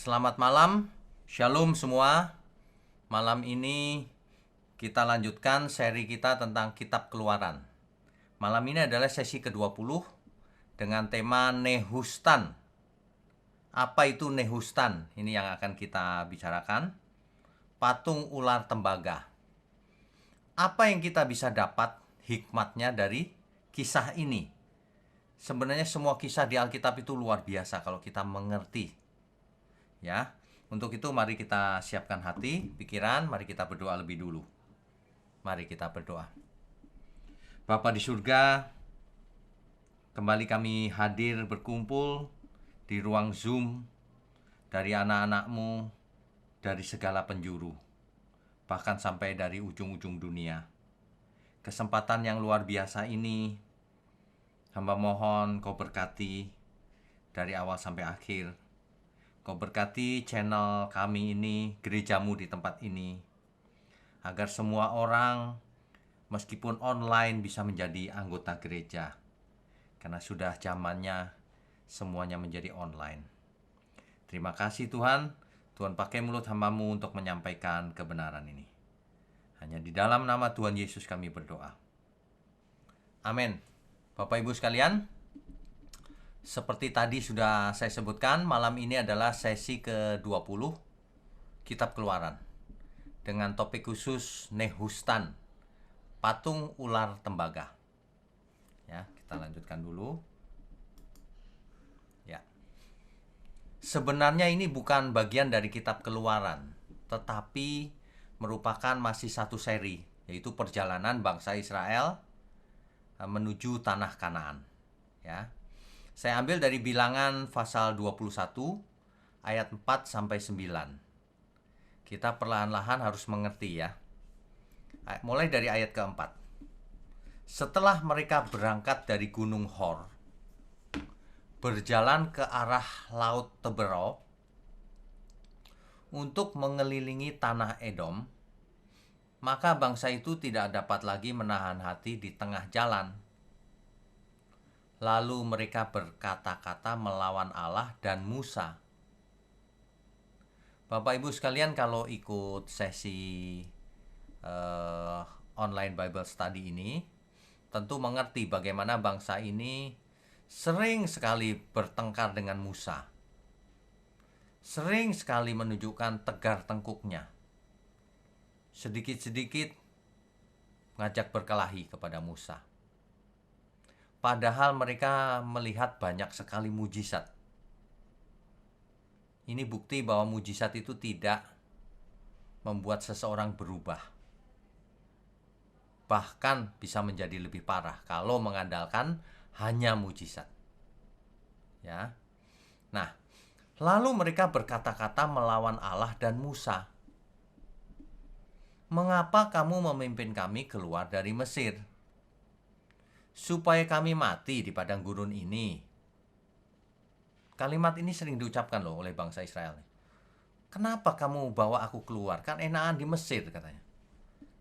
Selamat malam, Shalom semua. Malam ini kita lanjutkan seri kita tentang Kitab Keluaran. Malam ini adalah sesi ke-20 dengan tema Nehustan. Apa itu Nehustan? Ini yang akan kita bicarakan. Patung ular tembaga. Apa yang kita bisa dapat hikmatnya dari kisah ini? Sebenarnya semua kisah di Alkitab itu luar biasa kalau kita mengerti. Ya, untuk itu mari kita siapkan hati, pikiran, mari kita berdoa lebih dulu. Mari kita berdoa. Bapa di surga, kembali kami hadir berkumpul di ruang Zoom dari anak-anak-Mu dari segala penjuru, bahkan sampai dari ujung-ujung dunia. Kesempatan yang luar biasa ini, hamba mohon Kau berkati dari awal sampai akhir. Kau berkati channel kami ini, gerejamu di tempat ini, agar semua orang meskipun online bisa menjadi anggota gereja. Karena sudah zamannya semuanya menjadi online. Terima kasih Tuhan, Tuhan pakai mulut hamba-Mu untuk menyampaikan kebenaran ini. Hanya di dalam nama Tuhan Yesus kami berdoa. Amin. Bapak Ibu sekalian, seperti tadi sudah saya sebutkan, malam ini adalah sesi ke-20 Kitab Keluaran dengan topik khusus Nehustan, patung ular tembaga. Ya, kita lanjutkan dulu. Ya. Sebenarnya ini bukan bagian dari Kitab Keluaran, tetapi merupakan masih satu seri, yaitu perjalanan bangsa Israel menuju tanah Kanaan. Ya. Saya ambil dari Bilangan pasal 21 ayat 4 sampai 9. Kita perlahan-lahan harus mengerti ya. Mulai dari ayat keempat. Setelah mereka berangkat dari Gunung Hor, berjalan ke arah Laut Tebero untuk mengelilingi tanah Edom, maka bangsa itu tidak dapat lagi menahan hati di tengah jalan. Lalu mereka berkata-kata melawan Allah dan Musa. Bapak Ibu sekalian, kalau ikut sesi online Bible Study ini, tentu mengerti bagaimana bangsa ini sering sekali bertengkar dengan Musa. Sering sekali menunjukkan tegar tengkuknya. Sedikit-sedikit ngajak berkelahi kepada Musa. Padahal mereka melihat banyak sekali mujizat. Ini bukti bahwa mujizat itu tidak membuat seseorang berubah. Bahkan bisa menjadi lebih parah kalau mengandalkan hanya mujizat. Ya. Nah, lalu mereka berkata-kata melawan Allah dan Musa. Mengapa kamu memimpin kami keluar dari Mesir? Supaya kami mati di padang gurun ini. Kalimat ini sering diucapkan loh oleh bangsa Israel. Kenapa kamu bawa aku keluar? Kan enakan di Mesir katanya.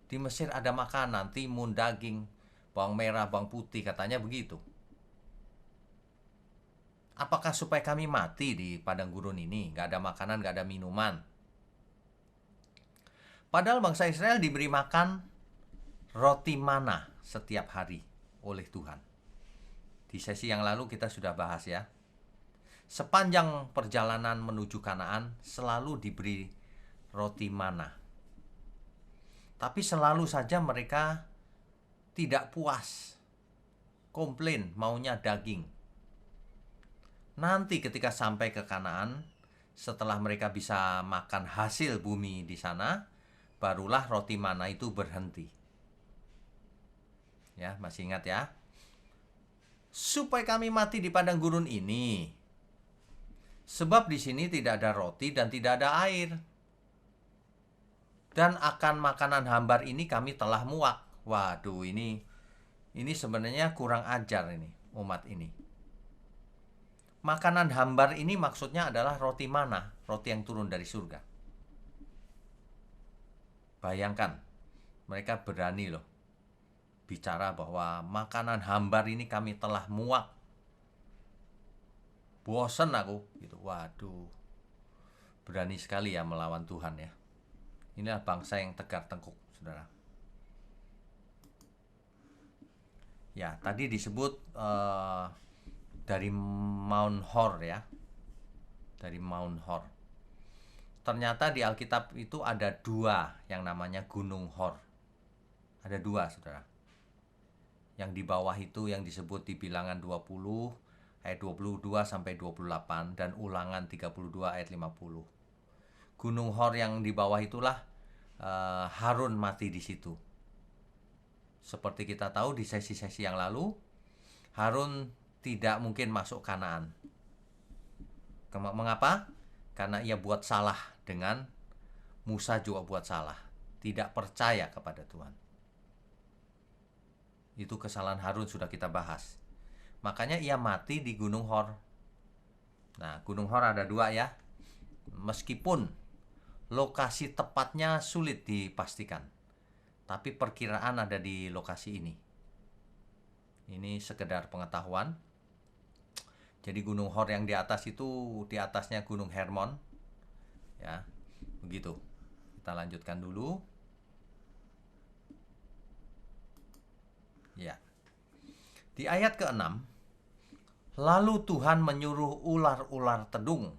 Di Mesir ada makanan, timun, daging, bawang merah, bawang putih, katanya begitu. Apakah supaya kami mati di padang gurun ini? Gak ada makanan, gak ada minuman. Padahal bangsa Israel diberi makan roti mana setiap hari oleh Tuhan. Di sesi yang lalu kita sudah bahas ya. Sepanjang perjalanan menuju Kanaan selalu diberi roti mana. Tapi selalu saja mereka tidak puas. Komplain, maunya daging. Nanti ketika sampai ke Kanaan, setelah mereka bisa makan hasil bumi di sana, barulah roti mana itu berhenti. Ya, masih ingat ya? Supaya kami mati di padang gurun ini. Sebab di sini tidak ada roti dan tidak ada air. Dan akan makanan hambar ini kami telah muak. Waduh, ini sebenarnya kurang ajar ini umat ini. Makanan hambar ini maksudnya adalah roti mana, roti yang turun dari surga. Bayangkan, mereka berani loh bicara bahwa makanan hambar ini kami telah muak. Bosen aku gitu. Waduh. Berani sekali ya melawan Tuhan ya. Inilah bangsa yang tegar tengkuk, saudara. Ya, tadi disebut dari Mount Hor ya. Dari Mount Hor. Ternyata di Alkitab itu ada 2 yang namanya Gunung Hor. Ada 2, saudara. Yang di bawah itu yang disebut di Bilangan 20 ayat 22 sampai 28 dan Ulangan 32 ayat 50. Gunung Hor yang di bawah itulah Harun mati di situ. Seperti kita tahu di sesi-sesi yang lalu, Harun tidak mungkin masuk Kanaan. Mengapa? Karena ia buat salah dengan Musa juga buat salah. Tidak percaya kepada Tuhan. Itu kesalahan Harun sudah kita bahas. Makanya ia mati di Gunung Hor. Nah, Gunung Hor ada 2 ya. Meskipun lokasi tepatnya sulit dipastikan, tapi perkiraan ada di lokasi ini. Ini sekedar pengetahuan. Jadi Gunung Hor yang di atas itu di atasnya Gunung Hermon. Ya, begitu. Kita lanjutkan dulu. Ya. Di ayat ke-6, lalu Tuhan menyuruh ular-ular tedung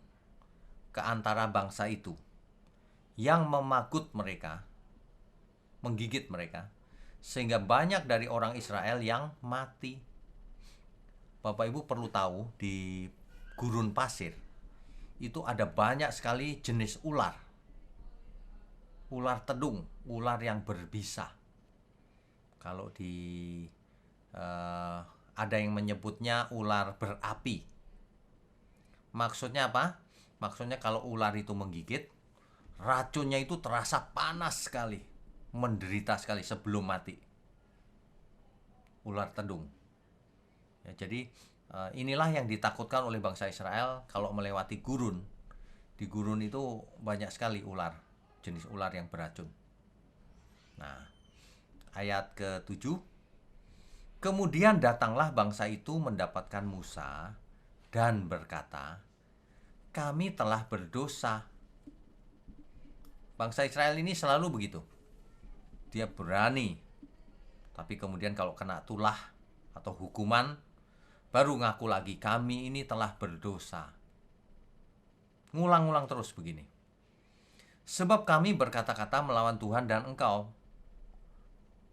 ke antara bangsa itu yang memagut mereka, menggigit mereka, sehingga banyak dari orang Israel yang mati. Bapak Ibu perlu tahu, di gurun pasir itu ada banyak sekali jenis ular. Ular tedung, ular yang berbisa. Kalau ada yang menyebutnya ular berapi. Maksudnya apa? Maksudnya kalau ular itu menggigit, racunnya itu terasa panas sekali, menderita sekali sebelum mati. Ular tedung. Ya, jadi inilah yang ditakutkan oleh bangsa Israel kalau melewati gurun. Di gurun itu banyak sekali ular, jenis ular yang beracun. Nah, ayat ke-7. Kemudian datanglah bangsa itu mendapatkan Musa dan berkata, kami telah berdosa. Bangsa Israel ini selalu begitu. Dia berani, tapi kemudian kalau kena tulah atau hukuman, baru ngaku lagi, kami ini telah berdosa. Ngulang-ngulang terus begini. Sebab kami berkata-kata melawan Tuhan dan engkau.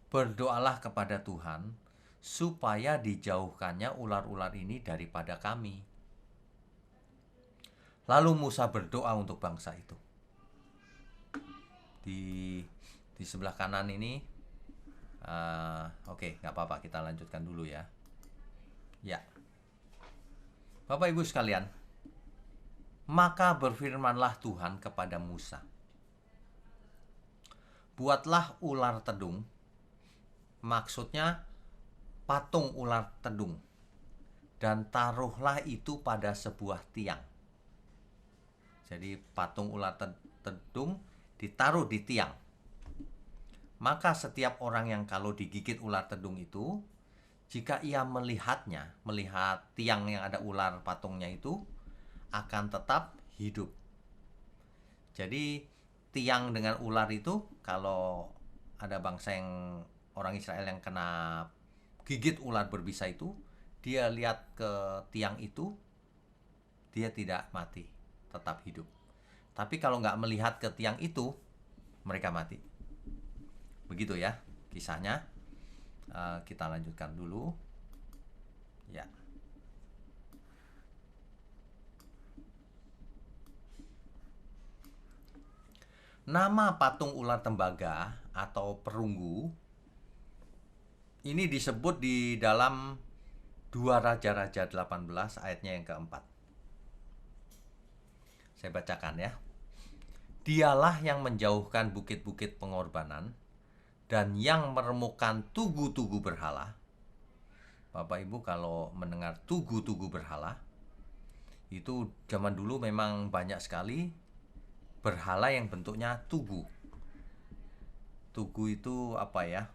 Berdoalah kepada Tuhan, supaya dijauhkannya ular-ular ini daripada kami. Lalu Musa berdoa untuk bangsa itu. Di sebelah kanan ini, oke, nggak apa-apa, kita lanjutkan dulu ya. Ya, Bapak Ibu sekalian, maka berfirmanlah Tuhan kepada Musa, buatlah ular tedung, maksudnya patung ular tedung, dan taruhlah itu pada sebuah tiang. Jadi patung ular tedung ditaruh di tiang. Maka setiap orang yang kalau digigit ular tedung itu, jika ia melihat tiang yang ada ular patungnya itu, akan tetap hidup. Jadi tiang dengan ular itu, kalau ada bangsa yang orang Israel yang kena gigit ular berbisa itu, dia lihat ke tiang itu, dia tidak mati, tetap hidup. Tapi kalau nggak melihat ke tiang itu, mereka mati. Begitu ya kisahnya. Kita lanjutkan dulu. Ya. Nama patung ular tembaga atau perunggu ini disebut di dalam 2 Raja-Raja 18 ayatnya yang keempat. Saya bacakan ya. Dialah yang menjauhkan bukit-bukit pengorbanan dan yang meremukkan tugu-tugu berhala. Bapak Ibu kalau mendengar tugu-tugu berhala, itu zaman dulu memang banyak sekali berhala yang bentuknya tugu. Tugu itu apa ya?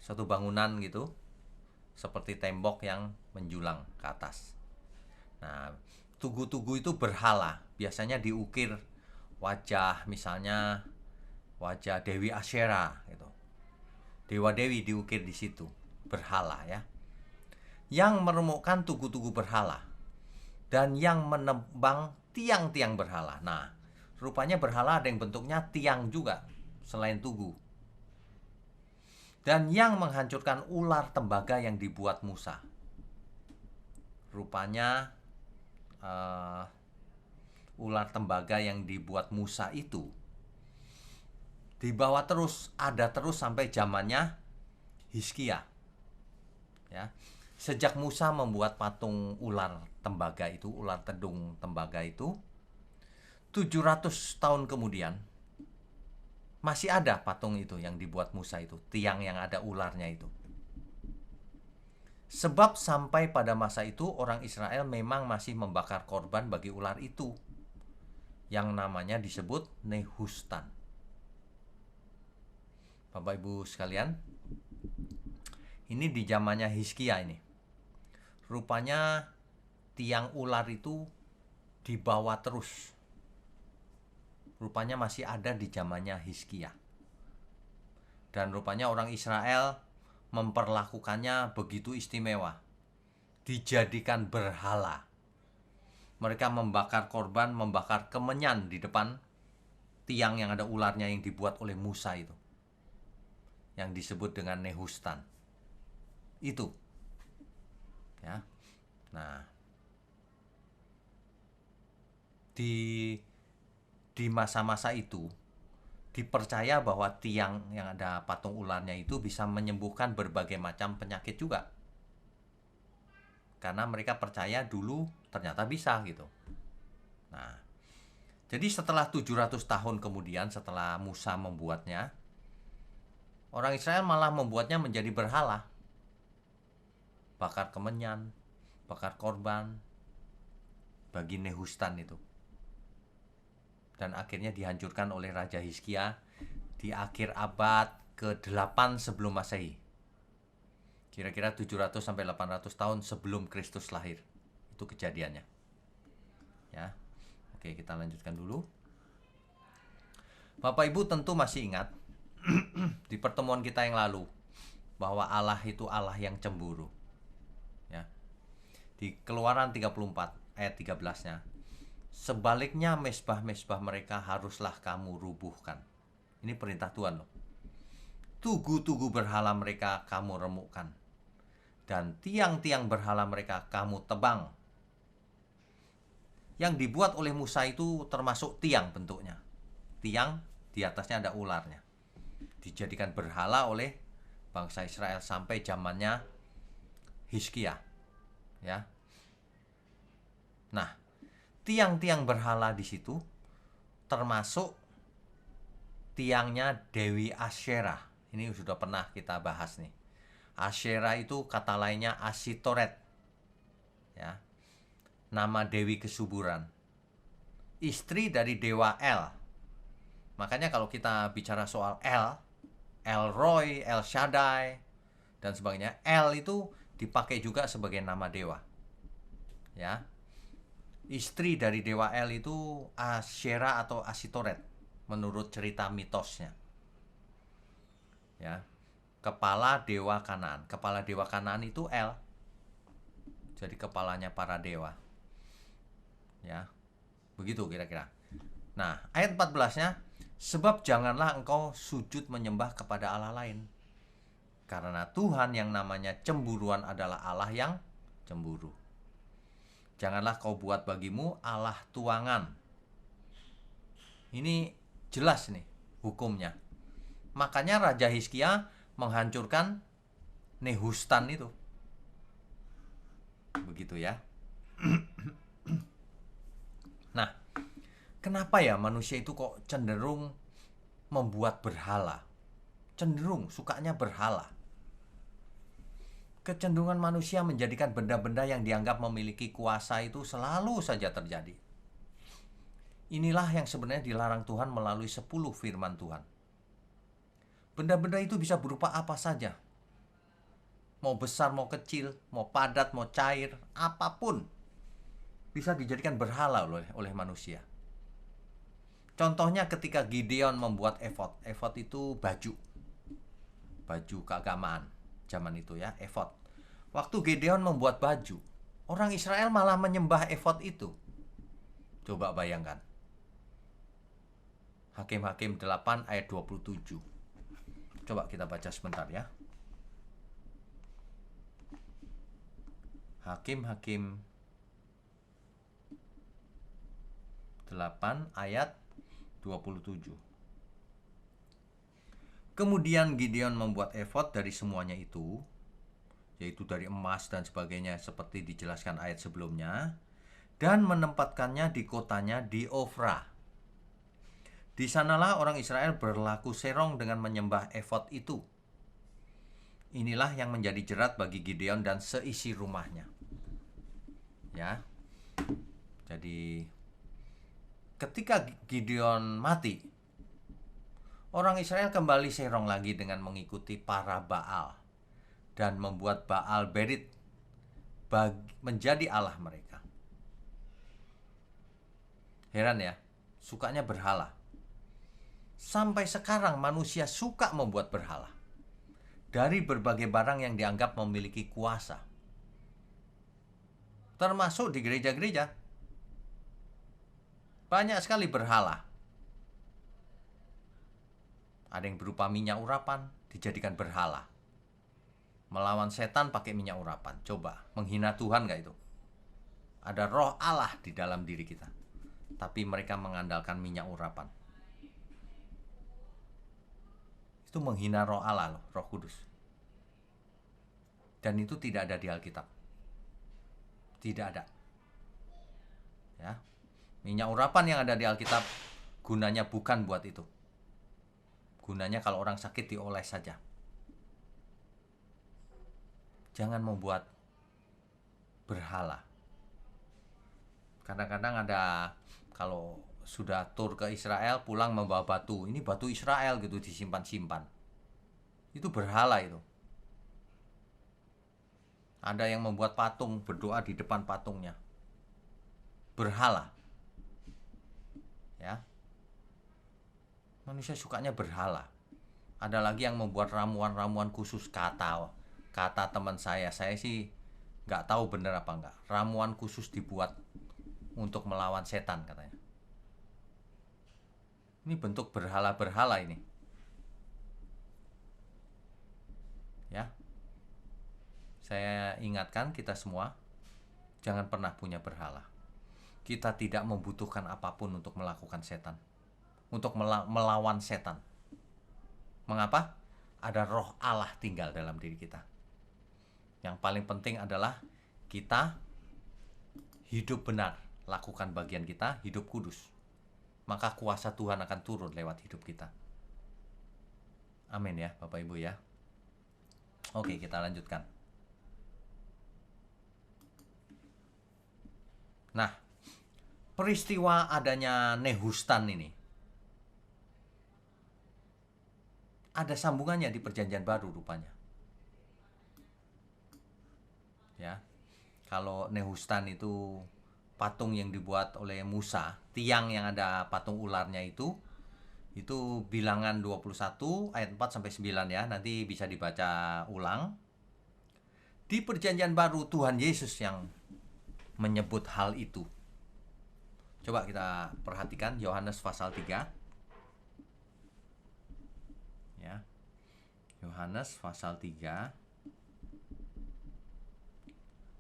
Satu bangunan gitu, seperti tembok yang menjulang ke atas. Nah, tugu-tugu itu berhala, biasanya diukir wajah, misalnya wajah Dewi Asyera gitu. Dewa-dewi diukir di situ, berhala ya. Yang meremukkan tugu-tugu berhala dan yang menebang tiang-tiang berhala. Nah, rupanya berhala ada yang bentuknya tiang juga selain tugu. Dan yang menghancurkan ular tembaga yang dibuat Musa. Rupanya ular tembaga yang dibuat Musa itu dibawa terus, ada terus sampai zamannya Hizkia. Ya. Sejak Musa membuat patung ular tembaga itu, ular tedung tembaga itu, 700 tahun kemudian masih ada patung itu yang dibuat Musa itu, tiang yang ada ularnya itu. Sebab sampai pada masa itu orang Israel memang masih membakar korban bagi ular itu, yang namanya disebut Nehustan. Bapak Ibu sekalian, ini di zamannya Hizkia ini. Rupanya tiang ular itu dibawa terus. Rupanya masih ada di zamannya Hizkia. Dan rupanya orang Israel memperlakukannya begitu istimewa. Dijadikan berhala. Mereka membakar korban, membakar kemenyan di depan tiang yang ada ularnya yang dibuat oleh Musa itu. Yang disebut dengan Nehustan. Itu. Ya. Nah, di masa-masa itu dipercaya bahwa tiang yang ada patung ularnya itu bisa menyembuhkan berbagai macam penyakit juga. Karena mereka percaya dulu ternyata bisa gitu. Nah, jadi setelah 700 tahun kemudian setelah Musa membuatnya, orang Israel malah membuatnya menjadi berhala. Bakar kemenyan, bakar korban bagi Nehustan itu. Dan akhirnya dihancurkan oleh Raja Hizkia di akhir abad ke-8 sebelum Masehi. Kira-kira 700 sampai 800 tahun sebelum Kristus lahir. Itu kejadiannya. Ya. Oke, kita lanjutkan dulu. Bapak Ibu tentu masih ingat di pertemuan kita yang lalu bahwa Allah itu Allah yang cemburu. Ya. Di Keluaran 34 ayat 13-nya. Sebaliknya mesbah-mesbah mereka haruslah kamu rubuhkan. Ini perintah Tuhan loh. Tugu-tugu berhala mereka kamu remukkan. Dan tiang-tiang berhala mereka kamu tebang. Yang dibuat oleh Musa itu termasuk tiang bentuknya. Tiang, di atasnya ada ularnya. Dijadikan berhala oleh bangsa Israel sampai zamannya Hizkia. Ya. Nah, tiang-tiang berhala di situ termasuk tiangnya Dewi Asyera. Ini sudah pernah kita bahas nih. Asyera itu kata lainnya Asitoret. Ya. Nama Dewi kesuburan. Istri dari dewa El. Makanya kalau kita bicara soal El, El Roy, El Shaddai, dan sebagainya, El itu dipakai juga sebagai nama dewa. Ya. Istri dari dewa El itu Asyera atau Asitoret menurut cerita mitosnya. Ya. Kepala dewa Kanaan. Kepala dewa Kanaan itu El. Jadi kepalanya para dewa. Ya. Begitu kira-kira. Nah, ayat 14-nya, sebab janganlah engkau sujud menyembah kepada Allah lain. Karena Tuhan yang namanya cemburuan adalah Allah yang cemburu. Janganlah kau buat bagimu Allah tuangan. Ini jelas nih hukumnya. Makanya Raja Hizkia menghancurkan Nehustan itu. Begitu ya. Nah, kenapa ya manusia itu kok cenderung membuat berhala? Cenderung sukanya berhala. Kecenderungan manusia menjadikan benda-benda yang dianggap memiliki kuasa itu selalu saja terjadi. Inilah yang sebenarnya dilarang Tuhan melalui 10 firman Tuhan. Benda-benda itu bisa berupa apa saja. Mau besar, mau kecil, mau padat, mau cair, apapun bisa dijadikan berhala oleh manusia. Contohnya ketika Gideon membuat efod. Efod itu baju keagamaan zaman itu ya, efod. Waktu Gideon membuat baju, orang Israel malah menyembah efod itu. Coba bayangkan. Hakim-Hakim 8 ayat 27. Coba kita baca sebentar ya. Hakim-Hakim 8 ayat 27. Kemudian Gideon membuat efod dari semuanya itu, yaitu dari emas dan sebagainya seperti dijelaskan ayat sebelumnya, dan menempatkannya di kotanya di Ofra. Di sanalah orang Israel berlaku serong dengan menyembah efod itu. Inilah yang menjadi jerat bagi Gideon dan seisi rumahnya. Ya. Jadi ketika Gideon mati, orang Israel kembali serong lagi dengan mengikuti para Baal dan membuat Baal Berit menjadi Allah mereka. Heran ya, sukanya berhala. Sampai sekarang manusia suka membuat berhala dari berbagai barang yang dianggap memiliki kuasa. Termasuk di gereja-gereja. Banyak sekali berhala. Ada yang berupa minyak urapan, dijadikan berhala. Melawan setan pakai minyak urapan. Coba, menghina Tuhan gak itu? Ada roh Allah di dalam diri kita, tapi mereka mengandalkan minyak urapan. Itu menghina roh Allah loh, Roh Kudus. Dan itu tidak ada di Alkitab. Tidak ada. Ya. Minyak urapan yang ada di Alkitab gunanya bukan buat itu. Gunanya kalau orang sakit dioles saja. Jangan membuat berhala. Kadang-kadang ada, kalau sudah tur ke Israel pulang membawa batu. Ini batu Israel gitu, disimpan-simpan. Itu berhala itu. Ada yang membuat patung, berdoa di depan patungnya. Berhala. Ya. Manusia sukanya berhala. Ada lagi yang membuat ramuan-ramuan khusus, kata teman saya sih nggak tahu bener apa enggak. Ramuan khusus dibuat untuk melawan setan katanya. Ini bentuk berhala-berhala ini. Ya. Saya ingatkan kita semua, jangan pernah punya berhala. Kita tidak membutuhkan apapun untuk melakukan setan, untuk melawan setan. Mengapa? Ada roh Allah tinggal dalam diri kita. Yang paling penting adalah kita hidup benar, lakukan bagian kita, hidup kudus. Maka kuasa Tuhan akan turun lewat hidup kita. Amin ya Bapak Ibu ya. Oke, kita lanjutkan. Nah, peristiwa adanya Nehustan ini ada sambungannya di Perjanjian Baru rupanya. Ya. Kalau Nehustan itu patung yang dibuat oleh Musa, tiang yang ada patung ularnya itu Bilangan 21 ayat 4 sampai 9 ya. Nanti bisa dibaca ulang. Di Perjanjian Baru Tuhan Yesus yang menyebut hal itu. Coba kita perhatikan Yohanes pasal 3. Ya. Yohanes pasal 3.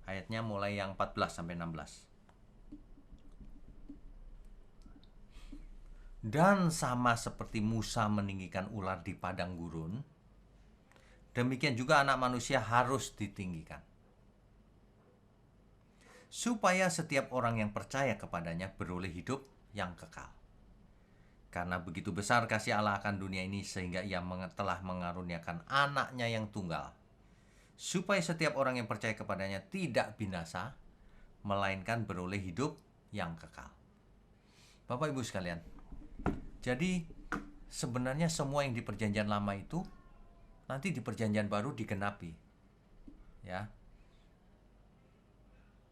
Ayatnya mulai yang 14 sampai 16. Dan sama seperti Musa meninggikan ular di padang gurun, demikian juga Anak Manusia harus ditinggikan, supaya setiap orang yang percaya kepadanya beroleh hidup yang kekal. Karena begitu besar kasih Allah akan dunia ini, sehingga Ia telah mengaruniakan anaknya yang tunggal, supaya setiap orang yang percaya kepadanya tidak binasa, melainkan beroleh hidup yang kekal. Bapak Ibu sekalian, jadi sebenarnya semua yang di Perjanjian Lama itu nanti di Perjanjian Baru digenapi. Ya.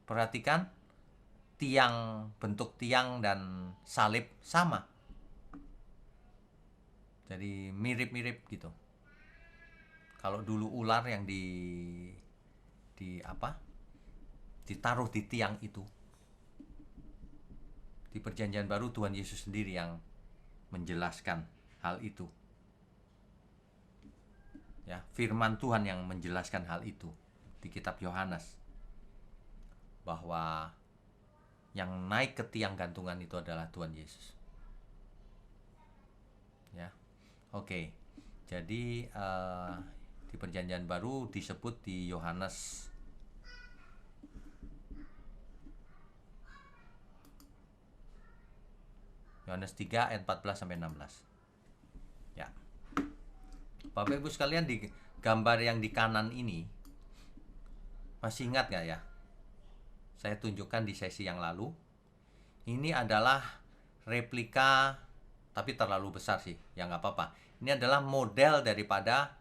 Perhatikan, bentuk tiang dan salib sama. Jadi mirip-mirip gitu. Kalau dulu ular yang di apa? Ditaruh di tiang itu. Di Perjanjian Baru Tuhan Yesus sendiri yang menjelaskan hal itu. Ya, firman Tuhan yang menjelaskan hal itu di kitab Yohanes, bahwa yang naik ke tiang gantungan itu adalah Tuhan Yesus. Ya, oke. Jadi di Perjanjian Baru disebut di Yohanes Yohanes 3 ayat 14 sampai 16. Ya. Bapak Ibu sekalian, di gambar yang di kanan ini masih ingat gak ya? Saya tunjukkan di sesi yang lalu. Ini adalah replika, tapi terlalu besar sih, ya nggak apa-apa. Ini adalah model daripada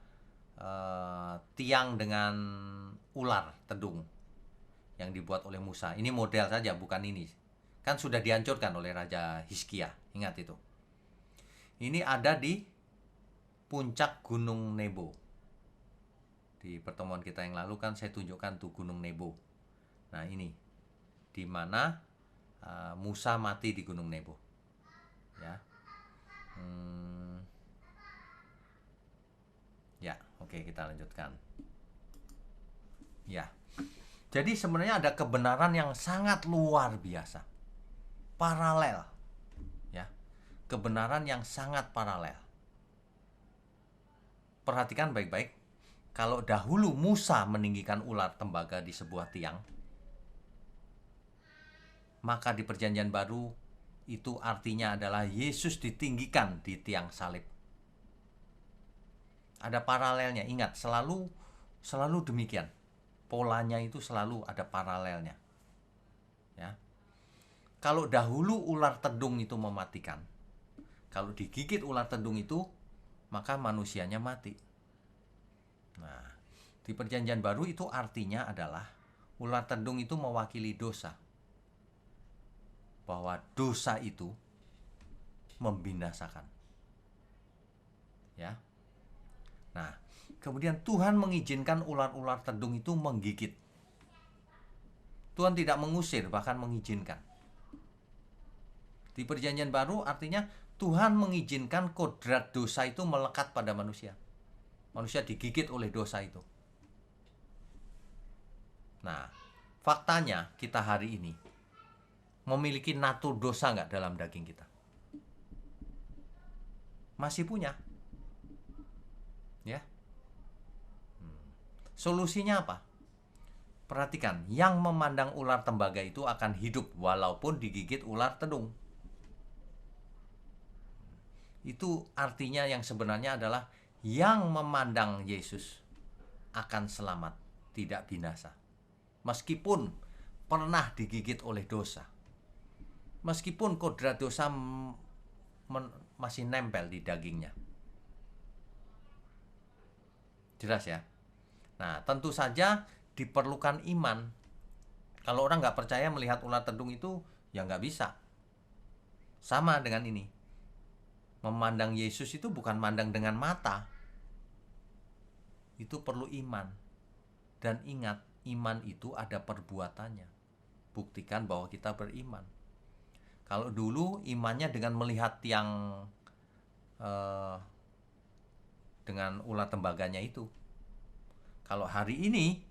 tiang dengan ular tedung yang dibuat oleh Musa. Ini model saja, bukan ini. Kan sudah dihancurkan oleh Raja Hizkia, ingat itu. Ini ada di puncak Gunung Nebo. Di pertemuan kita yang lalu kan saya tunjukkan tuh Gunung Nebo. Nah ini, di mana Musa mati di Gunung Nebo. Ya, ya, oke, kita lanjutkan. Ya, jadi sebenarnya ada kebenaran yang sangat luar biasa, paralel. Ya, kebenaran yang sangat paralel. Perhatikan baik-baik. Kalau dahulu Musa meninggikan ular tembaga di sebuah tiang, maka di Perjanjian Baru itu artinya adalah Yesus ditinggikan di tiang salib. Ada paralelnya, ingat, selalu demikian. Polanya itu selalu ada paralelnya. Ya. Kalau dahulu ular tedung itu mematikan, kalau digigit ular tedung itu, maka manusianya mati. Nah, di Perjanjian Baru itu artinya adalah ular tedung itu mewakili dosa. Bahwa dosa itu membinasakan. Ya. Nah, kemudian Tuhan mengizinkan ular-ular tedung itu menggigit. Tuhan tidak mengusir, bahkan mengizinkan. Di Perjanjian Baru artinya Tuhan mengizinkan kodrat dosa itu melekat pada manusia. Manusia digigit oleh dosa itu. Nah, faktanya kita hari ini memiliki natur dosa nggak dalam daging kita? Masih punya. Ya. Solusinya apa? Perhatikan, yang memandang ular tembaga itu akan hidup walaupun digigit ular tedung. Itu artinya yang sebenarnya adalah yang memandang Yesus akan selamat, tidak binasa. Meskipun pernah digigit oleh dosa. Meskipun kodrat dosa masih nempel di dagingnya. Jelas ya? Nah, tentu saja diperlukan iman. Kalau orang nggak percaya melihat ular tedung itu, ya nggak bisa. Sama dengan ini. Memandang Yesus itu bukan mandang dengan mata. Itu perlu iman. Dan ingat, iman itu ada perbuatannya. Buktikan bahwa kita beriman. Kalau dulu imannya dengan melihat tiang dengan ular tembaganya itu. Kalau hari ini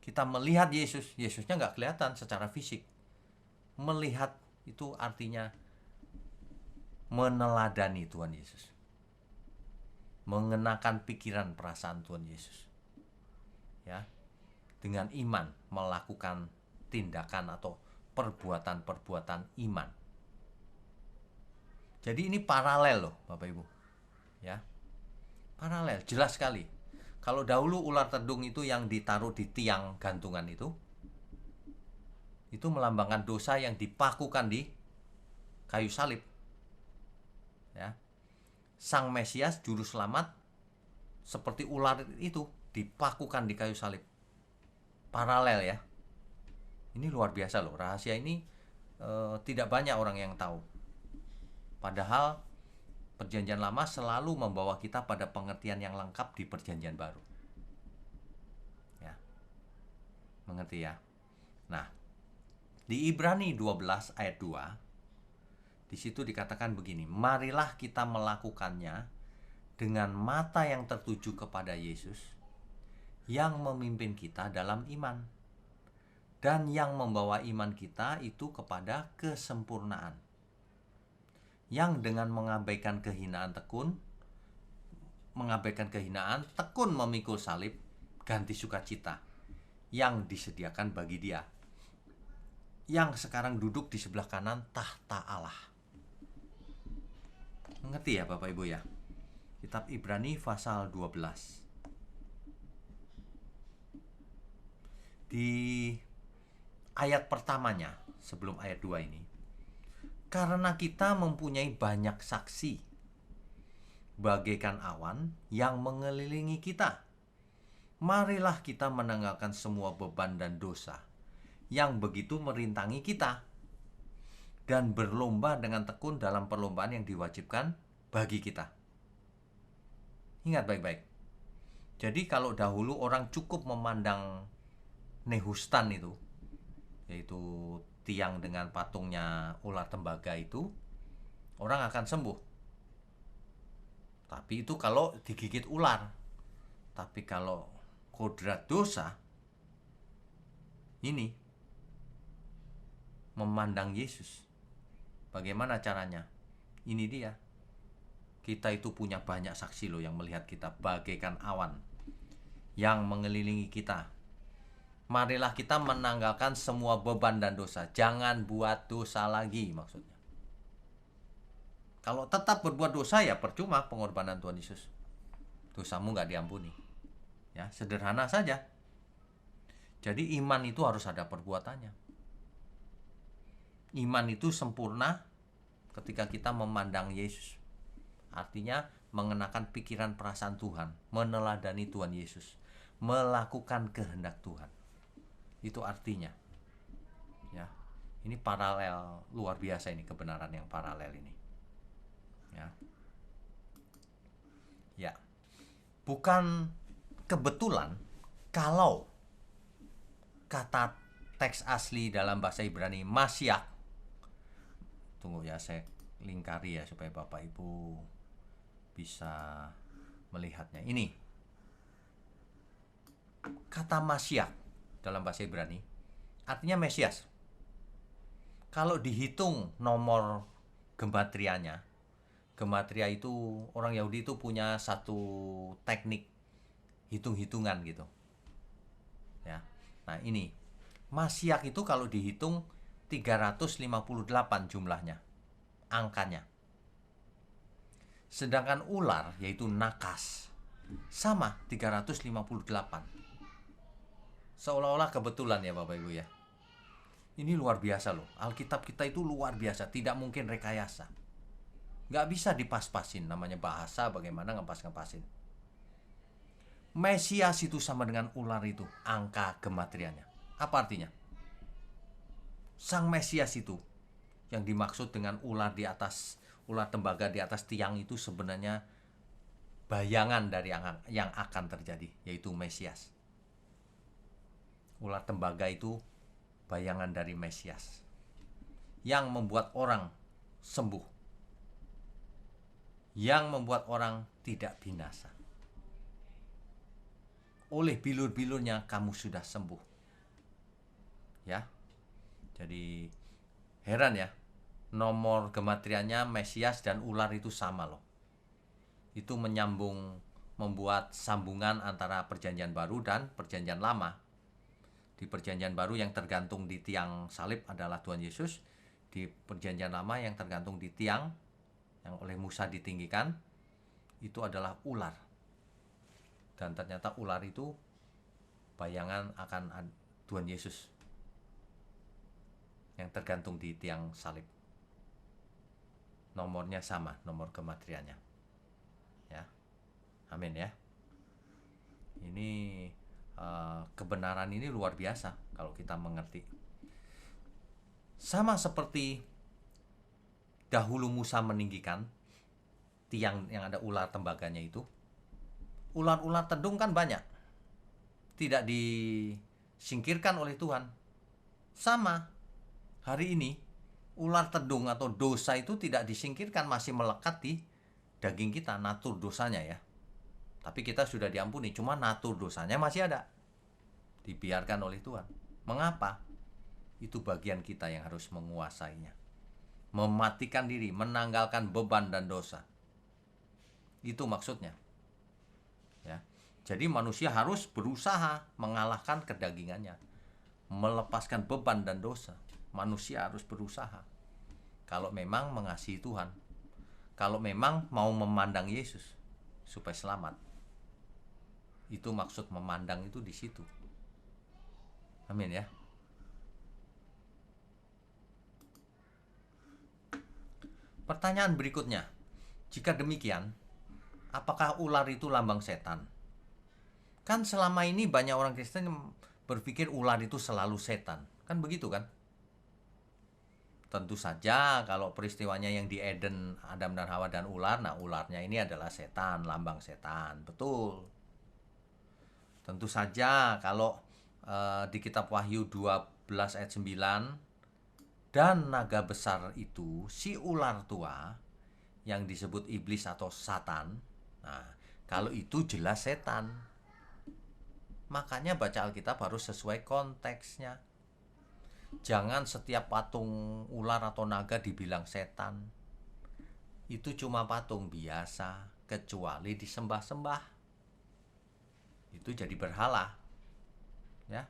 kita melihat Yesus, Yesusnya nggak kelihatan secara fisik. Melihat itu artinya meneladani Tuhan Yesus, mengenakan pikiran perasaan Tuhan Yesus, ya, dengan iman melakukan tindakan atau perbuatan-perbuatan iman. Jadi ini paralel loh Bapak Ibu, ya, paralel, jelas sekali. Kalau dahulu ular tedung itu yang ditaruh di tiang gantungan itu melambangkan dosa yang dipakukan di kayu salib. Ya. Sang Mesias juru selamat seperti ular itu dipakukan di kayu salib. Paralel ya. Ini luar biasa loh. Rahasia ini tidak banyak orang yang tahu. Padahal Perjanjian Lama selalu membawa kita pada pengertian yang lengkap di Perjanjian Baru. Ya. Mengerti ya? Nah, di Ibrani 12 ayat 2, di situ dikatakan begini, marilah kita melakukannya dengan mata yang tertuju kepada Yesus, yang memimpin kita dalam iman, dan yang membawa iman kita itu kepada kesempurnaan, yang dengan mengabaikan kehinaan tekun memikul salib, ganti sukacita yang disediakan bagi Dia, yang sekarang duduk di sebelah kanan tahta Allah. Mengerti ya Bapak Ibu ya? Kitab Ibrani pasal 12. Di ayat pertamanya, sebelum ayat 2 ini, karena kita mempunyai banyak saksi, bagaikan awan yang mengelilingi kita, marilah kita menanggalkan semua beban dan dosa yang begitu merintangi kita, dan berlomba dengan tekun dalam perlombaan yang diwajibkan bagi kita. Ingat baik-baik. Jadi kalau dahulu orang cukup memandang Nehustan itu, yaitu tiang dengan patungnya ular tembaga itu, orang akan sembuh. Tapi itu kalau digigit ular. Tapi kalau kodrat dosa, ini memandang Yesus. Bagaimana caranya? Ini dia. Kita itu punya banyak saksi loh yang melihat kita bagaikan awan yang mengelilingi kita. Marilah kita menanggalkan semua beban dan dosa. Jangan buat dosa lagi maksudnya. Kalau tetap berbuat dosa ya percuma pengorbanan Tuhan Yesus. Dosamu gak diampuni. Ya, sederhana saja. Jadi iman itu harus ada perbuatannya. Iman itu sempurna ketika kita memandang Yesus. Artinya mengenakan pikiran perasaan Tuhan, meneladani Tuhan Yesus, melakukan kehendak Tuhan. Itu artinya. Ya. Ini paralel luar biasa ini, kebenaran yang paralel ini. Ya. Ya. Bukan kebetulan kalau kata teks asli dalam bahasa Ibrani Mashiach. Tunggu ya, saya lingkari ya supaya Bapak Ibu bisa melihatnya. Ini kata Mashiach dalam bahasa Ibrani artinya Mesias. Kalau dihitung nomor gematrianya, gematria itu orang Yahudi itu punya satu teknik hitung-hitungan gitu. Ya. Nah, ini Mashiach itu kalau dihitung 358 jumlahnya, angkanya. Sedangkan ular, yaitu nakas, sama 358. Seolah-olah kebetulan ya Bapak Ibu ya. Ini luar biasa loh. Alkitab kita itu luar biasa, tidak mungkin rekayasa. Gak bisa dipas-pasin, namanya bahasa bagaimana ngepas-ngepasin. Mesias itu sama dengan ular itu, angka gematrianya. Apa artinya? Sang Mesias itu yang dimaksud dengan ular di atas, ular tembaga di atas tiang itu sebenarnya bayangan dari yang akan terjadi, yaitu Mesias. Ular tembaga itu bayangan dari Mesias yang membuat orang sembuh, yang membuat orang tidak binasa. Oleh bilur-bilurnya kamu sudah sembuh. Ya. Jadi heran ya, nomor gematriannya Mesias dan ular itu sama loh. Itu menyambung, membuat sambungan antara Perjanjian Baru dan Perjanjian Lama. Di Perjanjian Baru yang tergantung di tiang salib adalah Tuhan Yesus. Di Perjanjian Lama yang tergantung di tiang yang oleh Musa ditinggikan itu adalah ular. Dan ternyata ular itu bayangan akan Tuhan Yesus yang tergantung di tiang salib. Nomornya sama, nomor gematriannya. Ya. Amin ya. Ini kebenaran ini luar biasa kalau kita mengerti. Sama seperti dahulu Musa meninggikan, tiang yang ada ular tembaganya itu. Ular-ular tedung kan banyak, tidak disingkirkan oleh Tuhan. Sama hari ini, ular tedung atau dosa itu tidak disingkirkan, masih melekat di daging kita, natur dosanya ya. Tapi kita sudah diampuni, cuma natur dosanya masih ada, dibiarkan oleh Tuhan. Mengapa? Itu bagian kita yang harus menguasainya, mematikan diri, menanggalkan beban dan dosa. Itu maksudnya ya. Jadi manusia harus berusaha mengalahkan kedagingannya, melepaskan beban dan dosa. Manusia harus berusaha kalau memang mengasihi Tuhan, kalau memang mau memandang Yesus supaya selamat. Itu maksud memandang itu di situ. Amin ya. Pertanyaan berikutnya, jika demikian, apakah ular itu lambang setan? Kan selama ini banyak orang Kristen yang berpikir ular itu selalu setan. Kan begitu kan? Tentu saja kalau peristiwanya yang di Eden, Adam dan Hawa dan ular, nah ularnya ini adalah setan, lambang setan. Betul. Tentu saja kalau di kitab Wahyu 12 ayat 9, dan naga besar itu, si ular tua yang disebut iblis atau satan. Nah, kalau itu jelas setan. Makanya baca Alkitab harus sesuai konteksnya. Jangan setiap patung ular atau naga dibilang setan. Itu cuma patung biasa, kecuali disembah-sembah. Itu jadi berhala. Ya.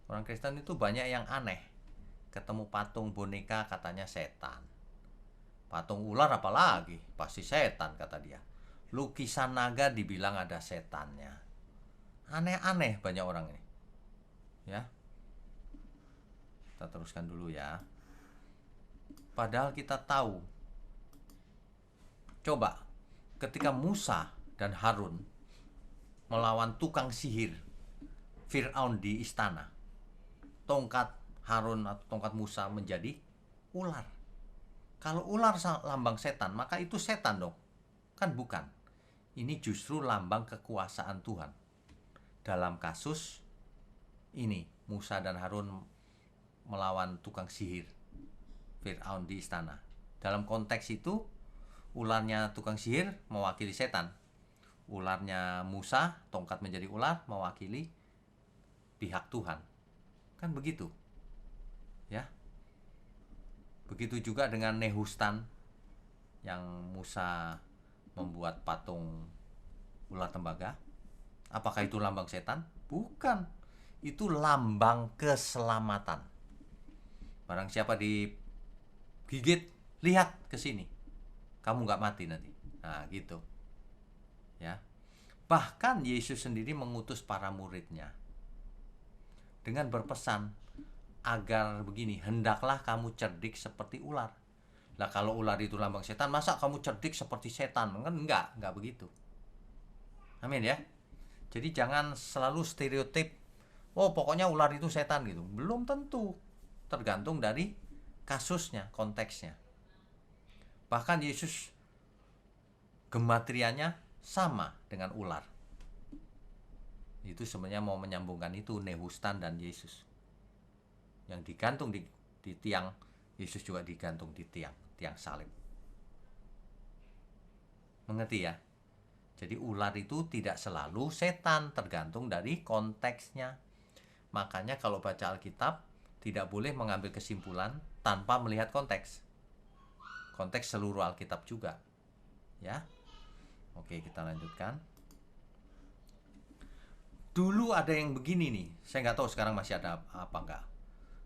Orang Kristen itu banyak yang aneh. Ketemu patung boneka katanya setan. Patung ular apalagi, pasti setan kata dia. Lukisan naga dibilang ada setannya. Aneh-aneh banyak orang ini. Ya. Kita teruskan dulu ya. Padahal kita tahu. Coba ketika Musa dan Harun melawan tukang sihir Fir'aun di istana, tongkat Harun atau tongkat Musa menjadi ular. Kalau ular lambang setan, maka itu setan dong. Kan bukan. Ini justru lambang kekuasaan Tuhan. Dalam kasus ini, Musa dan Harun melawan tukang sihir Fir'aun di istana. Dalam konteks itu, ularnya tukang sihir mewakili setan. Ularnya Musa, tongkat menjadi ular, mewakili pihak Tuhan. Kan begitu. Ya. Begitu juga dengan Nehustan yang Musa membuat patung ular tembaga. Apakah itu lambang setan? Bukan. Itu lambang keselamatan. Barang siapa digigit, lihat ke sini. Kamu gak mati nanti. Nah, gitu. Ya. Bahkan Yesus sendiri mengutus para muridnya dengan berpesan agar begini, hendaklah kamu cerdik seperti ular. Lah kalau ular itu lambang setan, masa kamu cerdik seperti setan? Kan enggak begitu. Amin ya. Jadi jangan selalu stereotip, oh pokoknya ular itu setan gitu. Belum tentu. Tergantung dari kasusnya, konteksnya. Bahkan Yesus gematriannya sama dengan ular. Itu sebenarnya mau menyambungkan itu Nehustan dan Yesus. Yang digantung di tiang, Yesus juga digantung di tiang salib. Mengerti ya? Jadi ular itu tidak selalu setan, tergantung dari konteksnya. Makanya kalau baca Alkitab tidak boleh mengambil kesimpulan tanpa melihat konteks. Konteks seluruh Alkitab juga. Ya. Oke, kita lanjutkan. Dulu ada yang begini nih, saya nggak tahu sekarang masih ada apa enggak.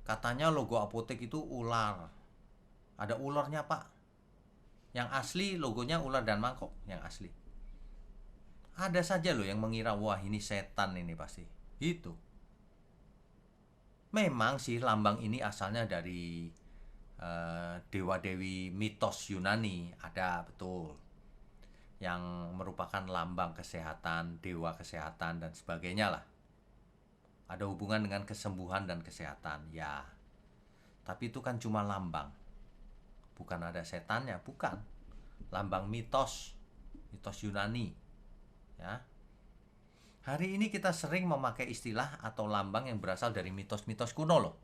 Katanya logo apotek itu ular. Ada ularnya pak. Yang asli logonya ular dan mangkok, yang asli. Ada saja loh yang mengira, wah ini setan ini pasti. Gitu. Memang sih lambang ini asalnya dari dewa-dewi mitos Yunani, ada betul. Yang merupakan lambang kesehatan, dewa kesehatan dan sebagainya lah. Ada hubungan dengan kesembuhan dan kesehatan, ya. Tapi itu kan cuma lambang. Bukan ada setannya, bukan. Lambang mitos, mitos Yunani. Ya. Hari ini kita sering memakai istilah atau lambang yang berasal dari mitos-mitos kuno loh.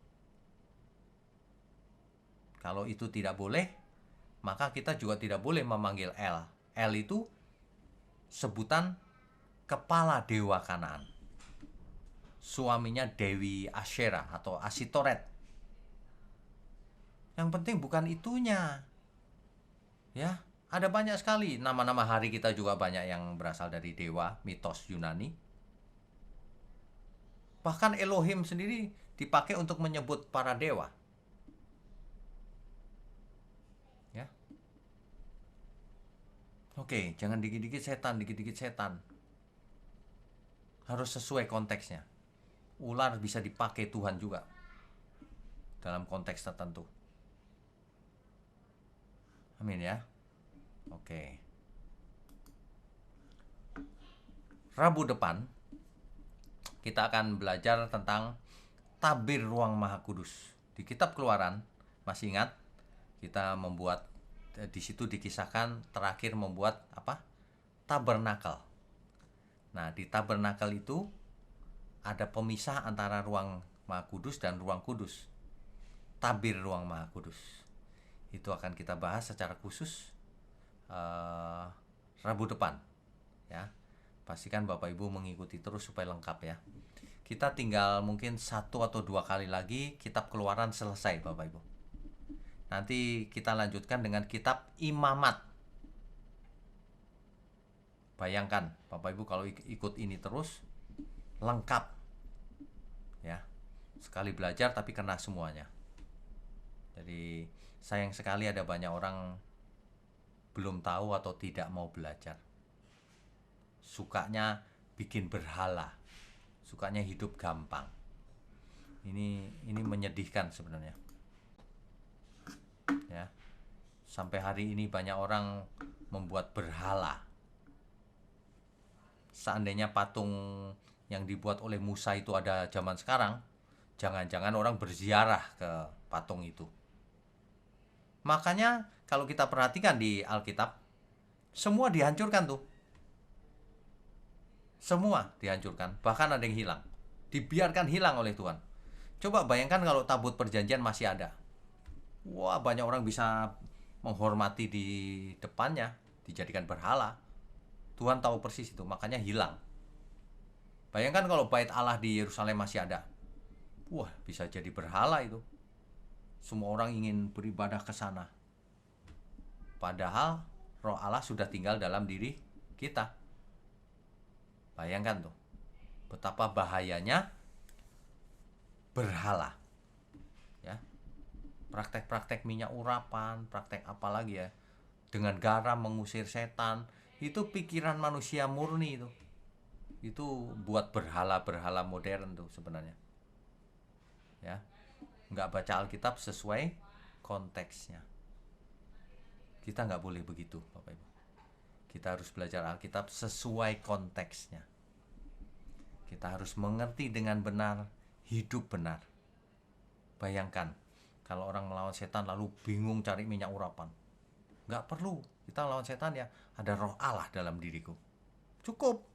Kalau itu tidak boleh, maka kita juga tidak boleh memanggil El. El itu sebutan kepala dewa Kanaan. Suaminya Dewi Asyera atau Asitoret. Yang penting bukan itunya. Ya, ada banyak sekali nama-nama hari kita juga banyak yang berasal dari dewa, mitos Yunani. Bahkan Elohim sendiri dipakai untuk menyebut para dewa. Ya. Oke, jangan dikit-dikit setan, dikit-dikit setan. Harus sesuai konteksnya. Ular bisa dipakai Tuhan juga dalam konteks tertentu. Amin ya. Oke. Rabu depan kita akan belajar tentang tabir ruang Maha Kudus. Di kitab Keluaran, masih ingat? Kita membuat di situ dikisahkan terakhir membuat apa? Tabernakel. Nah, di tabernakel itu ada pemisah antara ruang Maha Kudus dan ruang kudus. Tabir ruang Maha Kudus. Itu akan kita bahas secara khusus Rabu depan. Ya. Pastikan Bapak Ibu mengikuti terus supaya lengkap ya. Kita tinggal mungkin 1 atau 2 kali lagi kitab Keluaran selesai Bapak Ibu. Nanti kita lanjutkan dengan kitab Imamat. Bayangkan Bapak Ibu kalau ikut ini terus lengkap. Ya. Sekali belajar tapi kena semuanya. Jadi sayang sekali ada banyak orang belum tahu atau tidak mau belajar. Sukanya bikin berhala, sukanya hidup gampang. Ini menyedihkan sebenarnya. Ya. Sampai hari ini banyak orang membuat berhala. Seandainya patung yang dibuat oleh Musa itu ada zaman sekarang, jangan-jangan orang berziarah ke patung itu. Makanya kalau kita perhatikan di Alkitab, semua dihancurkan tuh. Semua dihancurkan, bahkan ada yang hilang. Dibiarkan hilang oleh Tuhan. Coba bayangkan kalau tabut perjanjian masih ada. Wah, banyak orang bisa menghormati di depannya, dijadikan berhala. Tuhan tahu persis itu, makanya hilang. Bayangkan kalau bait Allah di Yerusalem masih ada. Wah, bisa jadi berhala itu. Semua orang ingin beribadah ke sana. Padahal Roh Allah sudah tinggal dalam diri kita. Bayangkan tuh, betapa bahayanya berhala. Ya. Praktek-praktek minyak urapan, praktek apa lagi ya? Dengan garam mengusir setan, itu pikiran manusia murni itu. Itu buat berhala-berhala modern tuh sebenarnya. Ya. Nggak baca Alkitab sesuai konteksnya. Kita nggak boleh begitu, Bapak Ibu. Kita harus belajar Alkitab sesuai konteksnya. Kita harus mengerti dengan benar, hidup benar. Bayangkan, kalau orang melawan setan lalu bingung cari minyak urapan. Nggak perlu, kita melawan setan ya, ada Roh Allah dalam diriku. Cukup.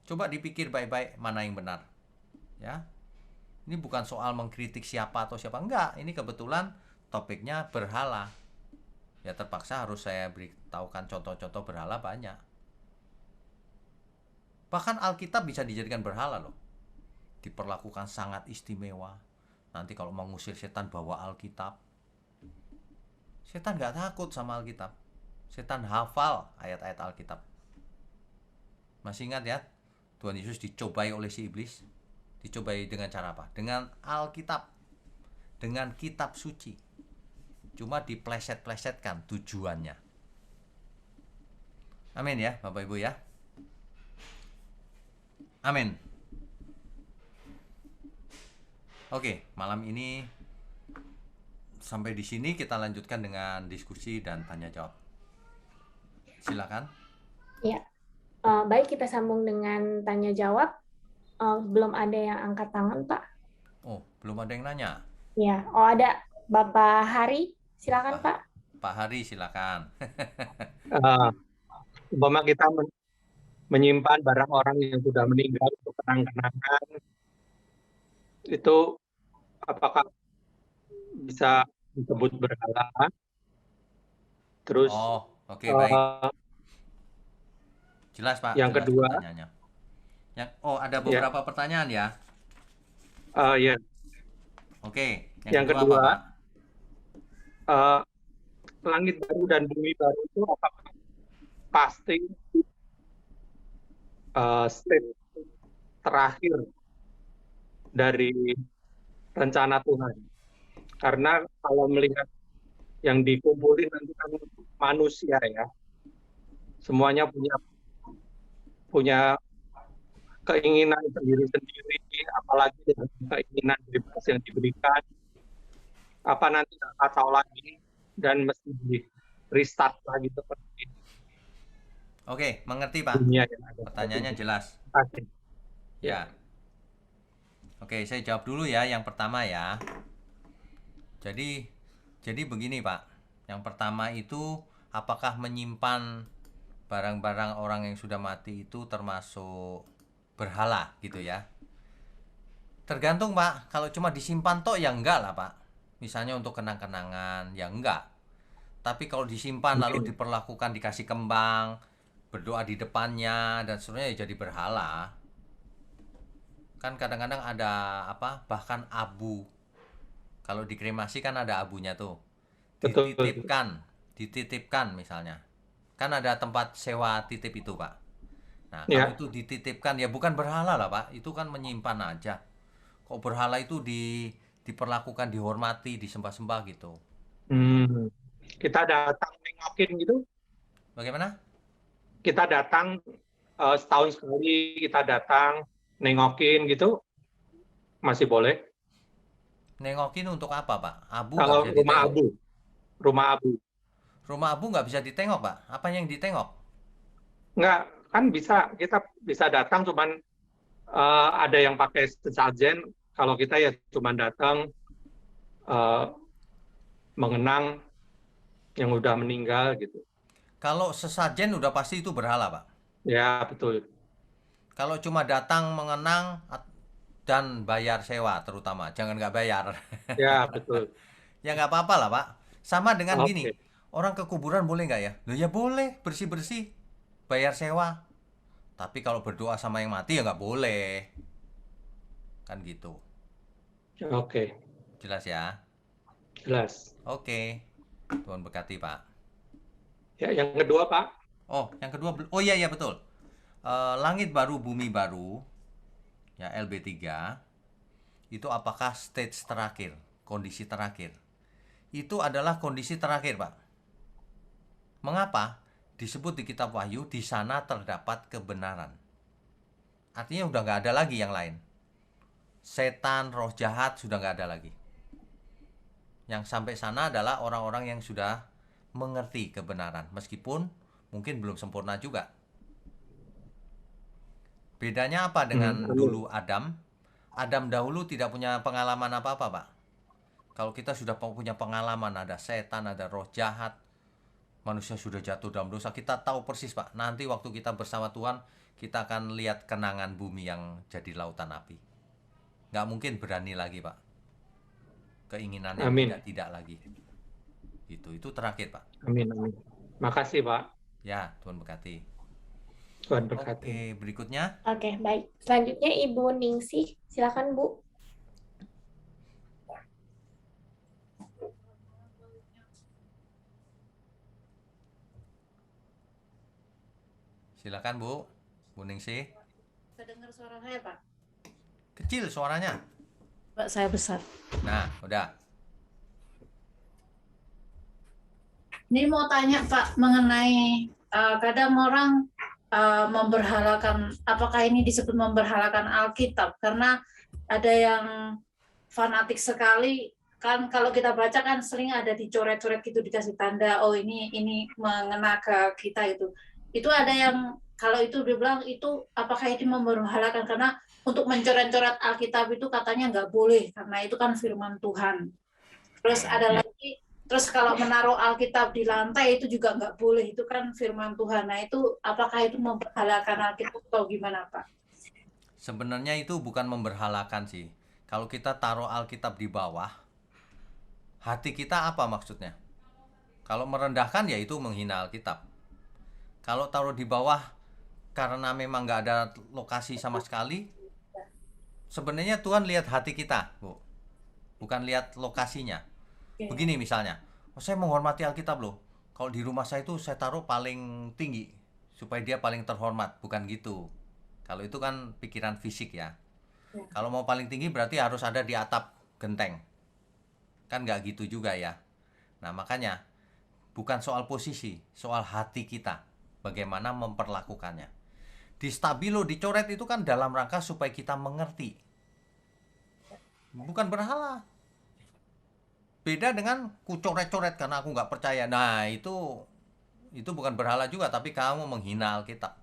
Coba dipikir baik-baik mana yang benar. Ya. Ini bukan soal mengkritik siapa atau siapa. Enggak, ini kebetulan topiknya berhala. Ya terpaksa harus saya beritahukan contoh-contoh berhala banyak. Bahkan Alkitab bisa dijadikan berhala loh. Diperlakukan sangat istimewa. Nanti kalau mau ngusir setan bawa Alkitab. Setan gak takut sama Alkitab. Setan hafal ayat-ayat Alkitab. Masih ingat ya? Tuhan Yesus dicobai oleh si iblis. Dicobai dengan cara apa? Dengan Alkitab. Dengan kitab suci. Cuma dipleset-plesetkan tujuannya. Amin ya Bapak Ibu ya. Amin. Oke, malam ini sampai di sini kita lanjutkan dengan diskusi dan tanya jawab. Silakan. Ya, baik kita sambung dengan tanya jawab. Belum ada yang angkat tangan, Pak. Oh, belum ada yang nanya. Ya, ada Bapak Hari. Silakan, Pak. Pak Hari silakan. Eh, umpama kita menyimpan barang orang yang sudah meninggal untuk kenang-kenangan, itu apakah bisa disebut berhala? Terus Oh, oke, baik. eh, Jelas Pak, yang jelas kedua, pertanyaannya. Ada ya, beberapa pertanyaan ya. ya, Oke, yang kedua apa kedua, Pak? langit baru dan bumi baru itu apakah pasti state terakhir dari rencana Tuhan? Karena kalau melihat yang dikumpulin nanti kan manusia ya, semuanya punya keinginan sendiri-sendiri, apalagi dengan keinginan bebas yang diberikan, apa nanti kacau lagi dan mesti di restart lagi seperti Oke, mengerti Pak. dunia yang ada. Pertanyaannya jelas. Oke. Ya. Oke, saya jawab dulu ya yang pertama ya. Jadi begini Pak. Yang pertama itu apakah menyimpan barang-barang orang yang sudah mati itu termasuk berhala gitu ya? Tergantung Pak. Kalau cuma disimpan toh ya enggak lah Pak. Misalnya untuk kenang-kenangan ya enggak. Tapi kalau disimpan lalu diperlakukan dikasih kembang, berdoa di depannya dan seterusnya ya jadi berhala. Kan kadang-kadang ada bahkan abu. Kalau dikremasi kan ada abunya tuh. Dititipkan misalnya. Kan ada tempat sewa titip itu Pak. Nah kalau itu dititipkan ya bukan berhala lah Pak. Itu kan menyimpan aja. Kok berhala itu diperlakukan, dihormati, disembah-sembah gitu. Kita datang nengokin gitu. Bagaimana? Kita datang setahun sekali, kita datang nengokin gitu, masih boleh. Nengokin untuk apa Pak? Abu Kalau nggak bisa ditengok. Rumah abu Nggak bisa ditengok Pak. Apa yang ditengok? Nggak, kan kita bisa datang cuman ada yang pakai sesajen. Kalau kita ya cuman datang mengenang yang udah meninggal gitu. Kalau sesajen udah pasti itu berhala Pak. Ya betul. Kalau cuma datang mengenang dan bayar sewa terutama, jangan nggak bayar. Ya betul. Ya nggak apa-apa lah Pak. Sama dengan gini, orang ke kuburan boleh nggak ya? Loh ya boleh, bersih-bersih, bayar sewa. Tapi kalau berdoa sama yang mati ya nggak boleh. Kan gitu. Oke. Jelas ya? Jelas. Oke. Tuhan berkati Pak. Ya, yang kedua Pak. Yang kedua, iya betul. Langit baru, bumi baru, ya LB3, itu apakah stage terakhir, kondisi terakhir? Itu adalah kondisi terakhir Pak. Mengapa? Disebut di kitab Wahyu, di sana terdapat kebenaran. Artinya udah nggak ada lagi yang lain. Setan, roh jahat sudah nggak ada lagi. Yang sampai sana adalah orang-orang yang sudah mengerti kebenaran, meskipun mungkin belum sempurna juga. Bedanya apa dengan dulu Adam? Adam dahulu tidak punya pengalaman apa-apa Pak. Kalau kita sudah punya pengalaman, ada setan, ada roh jahat, manusia sudah jatuh dalam dosa, kita tahu persis Pak. Nanti waktu kita bersama Tuhan, kita akan lihat kenangan bumi yang jadi lautan api. Nggak mungkin berani lagi Pak. Keinginan yang tidak lagi. Itu terakhir Pak. Amin. Makasih Pak. Ya, Tuhan berkati. Tuhan berkati. Oke, berikutnya. Oke, baik. Selanjutnya Ibu Ningsih, silakan Bu. Silakan Bu Ningsih. Terdengar suara saya Pak? Kecil suaranya. Pak, saya besar. Nah, udah. Ini mau tanya Pak mengenai kadang orang memberhalakan, apakah ini disebut memberhalakan Alkitab? Karena ada yang fanatik sekali, kan kalau kita baca kan sering ada dicoret-coret gitu, dikasih tanda, oh ini mengena ke kita itu. Itu ada yang kalau itu dibilang itu apakah itu memberhalakan, karena untuk mencoret-coret Alkitab itu katanya nggak boleh karena itu kan firman Tuhan. Terus ada lagi Terus kalau menaruh Alkitab di lantai itu juga nggak boleh, itu kan firman Tuhan. Nah itu apakah itu memperhalakan Alkitab atau gimana Pak? Sebenarnya itu bukan memberhalakan sih. Kalau kita taruh Alkitab di bawah, hati kita apa maksudnya? Kalau merendahkan ya itu menghina Alkitab. Kalau taruh di bawah karena memang nggak ada lokasi sama sekali, sebenarnya Tuhan lihat hati kita, Bu. Bukan lihat lokasinya. Begini misalnya, saya menghormati Alkitab loh. Kalau di rumah saya itu saya taruh paling tinggi supaya dia paling terhormat, bukan gitu. Kalau itu kan pikiran fisik ya. Kalau mau paling tinggi berarti harus ada di atap genteng. Kan nggak gitu juga ya. Nah makanya bukan soal posisi, soal hati kita. Bagaimana memperlakukannya. Di stabilo, dicoret itu kan dalam rangka supaya kita mengerti. Bukan berhala. Beda dengan ku coret-coret karena aku nggak percaya. Nah itu bukan berhala juga, tapi kamu menghina Alkitab.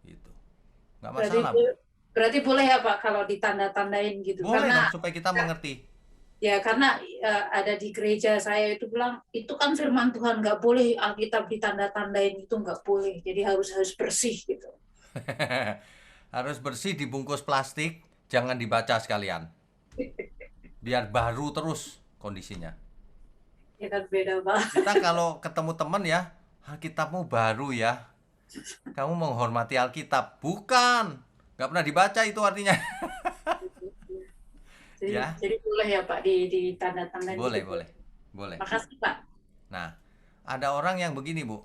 Gitu. Nggak masalah. Berarti boleh ya Pak kalau ditanda-tandain gitu? Boleh Karena dong, supaya kita mengerti. ya karena ada di gereja saya itu bilang itu kan firman Tuhan, nggak boleh Alkitab ditanda-tandain, itu nggak boleh. Jadi harus bersih gitu. Harus bersih, dibungkus plastik, jangan dibaca sekalian. Biar baru terus kondisinya. Ya kan beda banget. Kita kalau ketemu teman ya, Alkitabmu baru ya. Kamu menghormati Alkitab. Bukan. Nggak pernah dibaca itu artinya. Jadi boleh ya Pak ditanda-tandain. Boleh, gitu. boleh. Makasih Pak. Nah, ada orang yang begini, Bu.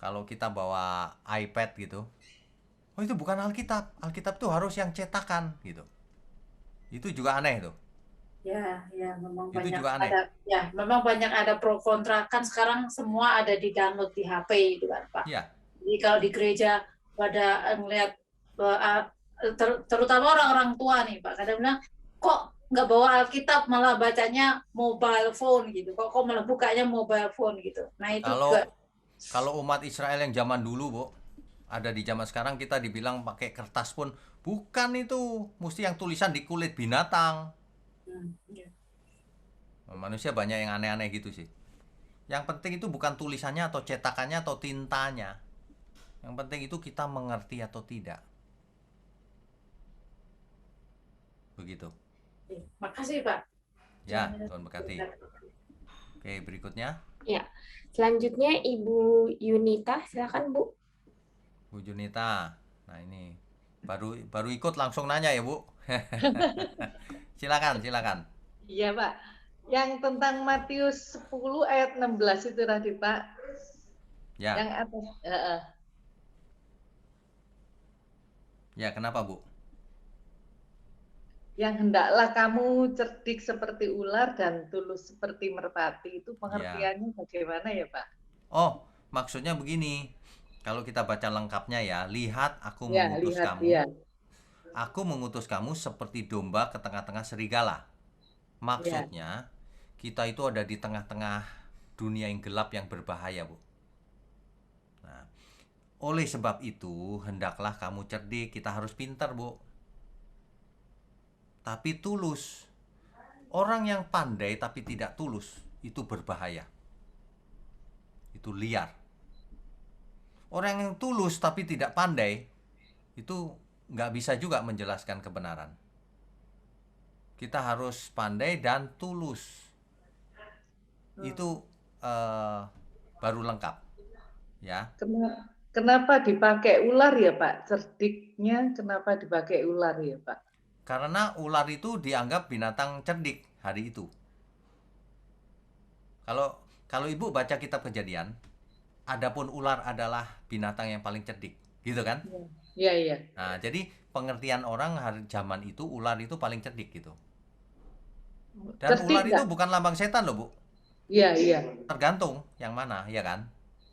Kalau kita bawa iPad gitu, oh itu bukan Alkitab. Alkitab tuh harus yang cetakan gitu. Itu juga aneh tuh. Ya, memang Itu banyak juga aneh. memang banyak ada pro kontra, kan sekarang semua ada di download di HP itu kan Pak. Iya. Jadi kalau di gereja pada ngelihat terutama orang-orang tua nih Pak, kadang bilang kok nggak bawa Alkitab malah bacanya mobile phone gitu, kok malah bukanya mobile phone gitu. Nah itu kalau umat Israel yang zaman dulu, Bu, ada di zaman sekarang kita dibilang pakai kertas pun bukan, itu mesti yang tulisan di kulit binatang. Manusia banyak yang aneh-aneh gitu sih. Yang penting itu bukan tulisannya atau cetakannya atau tintanya. Yang penting itu kita mengerti atau tidak. Begitu. Makasih Pak. Ya, Tuhan berkati. Oke, berikutnya. Ya, selanjutnya Ibu Yunita, silakan Bu. Bu Junita. Nah ini baru ikut langsung nanya ya Bu. Silakan. Iya Pak. Yang tentang Matius 10 ayat 16 itu tadi Pak. Ya. Yang atas. Ya, kenapa Bu? Yang hendaklah kamu cerdik seperti ular dan tulus seperti merpati, itu pengertiannya bagaimana ya Pak? Oh, maksudnya begini. Kalau kita baca lengkapnya ya, lihat aku mengutus kamu. Ya. Aku mengutus kamu seperti domba ke tengah-tengah serigala. Maksudnya kita itu ada di tengah-tengah dunia yang gelap yang berbahaya, Bu. Nah, oleh sebab itu hendaklah kamu cerdik. Kita harus pintar, Bu. Tapi tulus. Orang yang pandai tapi tidak tulus itu berbahaya. Itu liar. Orang yang tulus tapi tidak pandai itu nggak bisa juga menjelaskan kebenaran. Kita harus pandai dan tulus. Itu baru lengkap, ya. Kenapa dipakai ular ya Pak? Cerdiknya kenapa dipakai ular ya Pak? Karena ular itu dianggap binatang cerdik hari itu. Kalau Ibu baca kitab Kejadian, adapun ular adalah binatang yang paling cerdik, gitu kan? Iya. Nah, jadi pengertian orang zaman itu ular itu paling cerdik gitu. Dan cerdik ular itu bukan lambang setan loh, Bu. Iya. Tergantung yang mana, ya kan?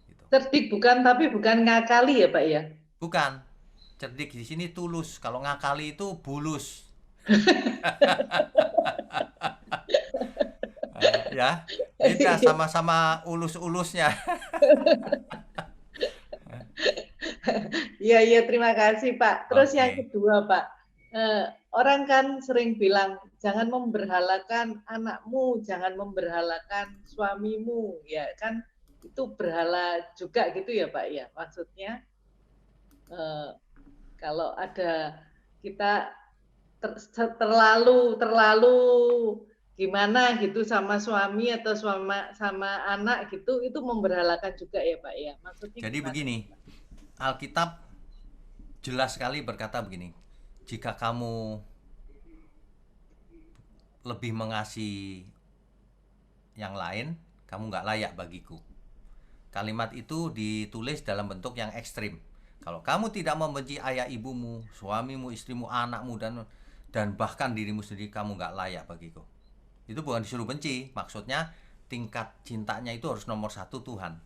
Gitu. Cerdik tapi bukan ngakali ya Pak ya? Bukan. Cerdik di sini tulus. Kalau ngakali itu bulus. Ya, beda sama-sama ulus-ulusnya. Iya, terima kasih Pak. Terus yang kedua Pak, orang kan sering bilang jangan memberhalakan anakmu, jangan memberhalakan suamimu, ya kan itu berhala juga gitu ya Pak ya. Maksudnya kalau ada kita terlalu gimana gitu sama suami atau sama anak gitu, itu memberhalakan juga ya Pak ya. Maksudnya Jadi gimana? begini, Alkitab jelas sekali berkata begini, jika kamu lebih mengasihi yang lain, kamu nggak layak bagiku. Kalimat itu ditulis dalam bentuk yang ekstrim. Kalau kamu tidak membenci ayah ibumu, suamimu, istrimu, anakmu, dan bahkan dirimu sendiri, kamu nggak layak bagiku. Itu bukan disuruh benci, maksudnya tingkat cintanya itu harus nomor satu Tuhan.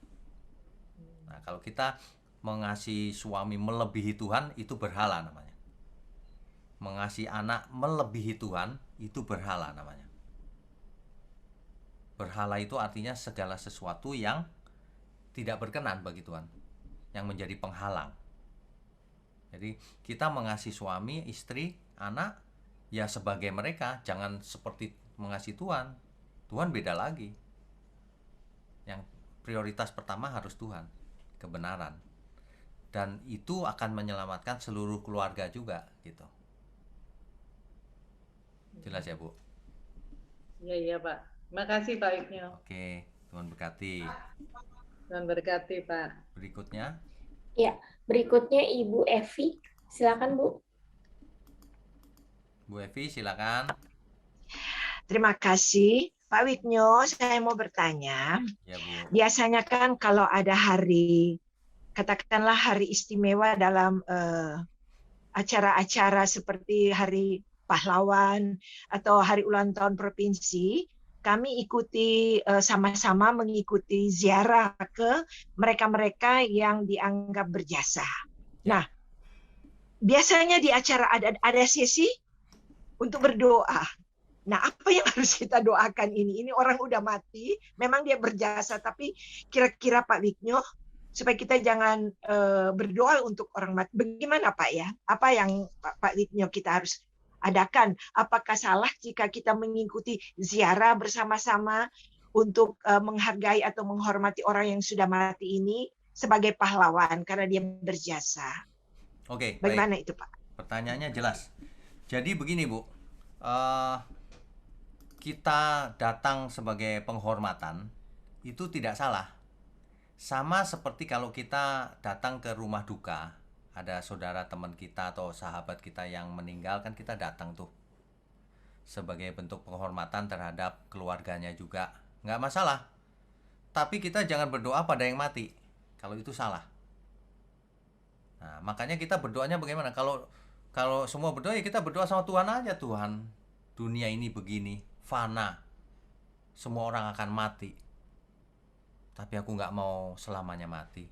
Nah, kalau kita mengasihi suami melebihi Tuhan, itu berhala namanya. Mengasihi anak melebihi Tuhan, itu berhala namanya. Berhala itu artinya segala sesuatu yang tidak berkenan bagi Tuhan, yang menjadi penghalang. Jadi kita mengasihi suami, istri, anak, ya sebagai mereka, jangan seperti mengasihi Tuhan. Tuhan beda lagi. Yang prioritas pertama harus Tuhan, kebenaran. Dan itu akan menyelamatkan seluruh keluarga juga gitu. Jelas ya, Bu? Iya Pak. Makasih Pak Ignyo. Oke, Tuhan berkati. Tuhan berkati Pak. Berikutnya. Ya, berikutnya Ibu Evi. Silakan Bu. Bu Evi, silakan. Terima kasih. Pak Wignyo, saya mau bertanya. Ya, Bu. Biasanya kan kalau ada hari, katakanlah hari istimewa dalam acara-acara seperti Hari Pahlawan atau Hari Ulang Tahun Provinsi, kami ikuti sama-sama mengikuti ziarah ke mereka-mereka yang dianggap berjasa. Nah, biasanya di acara ada sesi untuk berdoa. Nah, apa yang harus kita doakan ini? Ini orang udah mati, memang dia berjasa, tapi kira-kira Pak Wignyo, supaya kita jangan berdoa untuk orang mati. Bagaimana Pak ya? Apa yang Pak Wignyo kita harus adakan? Apakah salah jika kita mengikuti ziarah bersama-sama untuk menghargai atau menghormati orang yang sudah mati ini sebagai pahlawan karena dia berjasa? Oke, bagaimana baik. itu Pak? Pertanyaannya jelas. Jadi begini Bu, kita datang sebagai penghormatan itu tidak salah. Sama seperti kalau kita datang ke rumah duka, ada saudara teman kita atau sahabat kita yang meninggal, kan kita datang tuh sebagai bentuk penghormatan terhadap keluarganya juga, nggak masalah. Tapi kita jangan berdoa pada yang mati, kalau itu salah. Nah, makanya kita berdoanya bagaimana? Kalau semua berdoa, ya kita berdoa sama Tuhan aja. Tuhan, dunia ini begini, fana, semua orang akan mati, tapi aku nggak mau selamanya mati.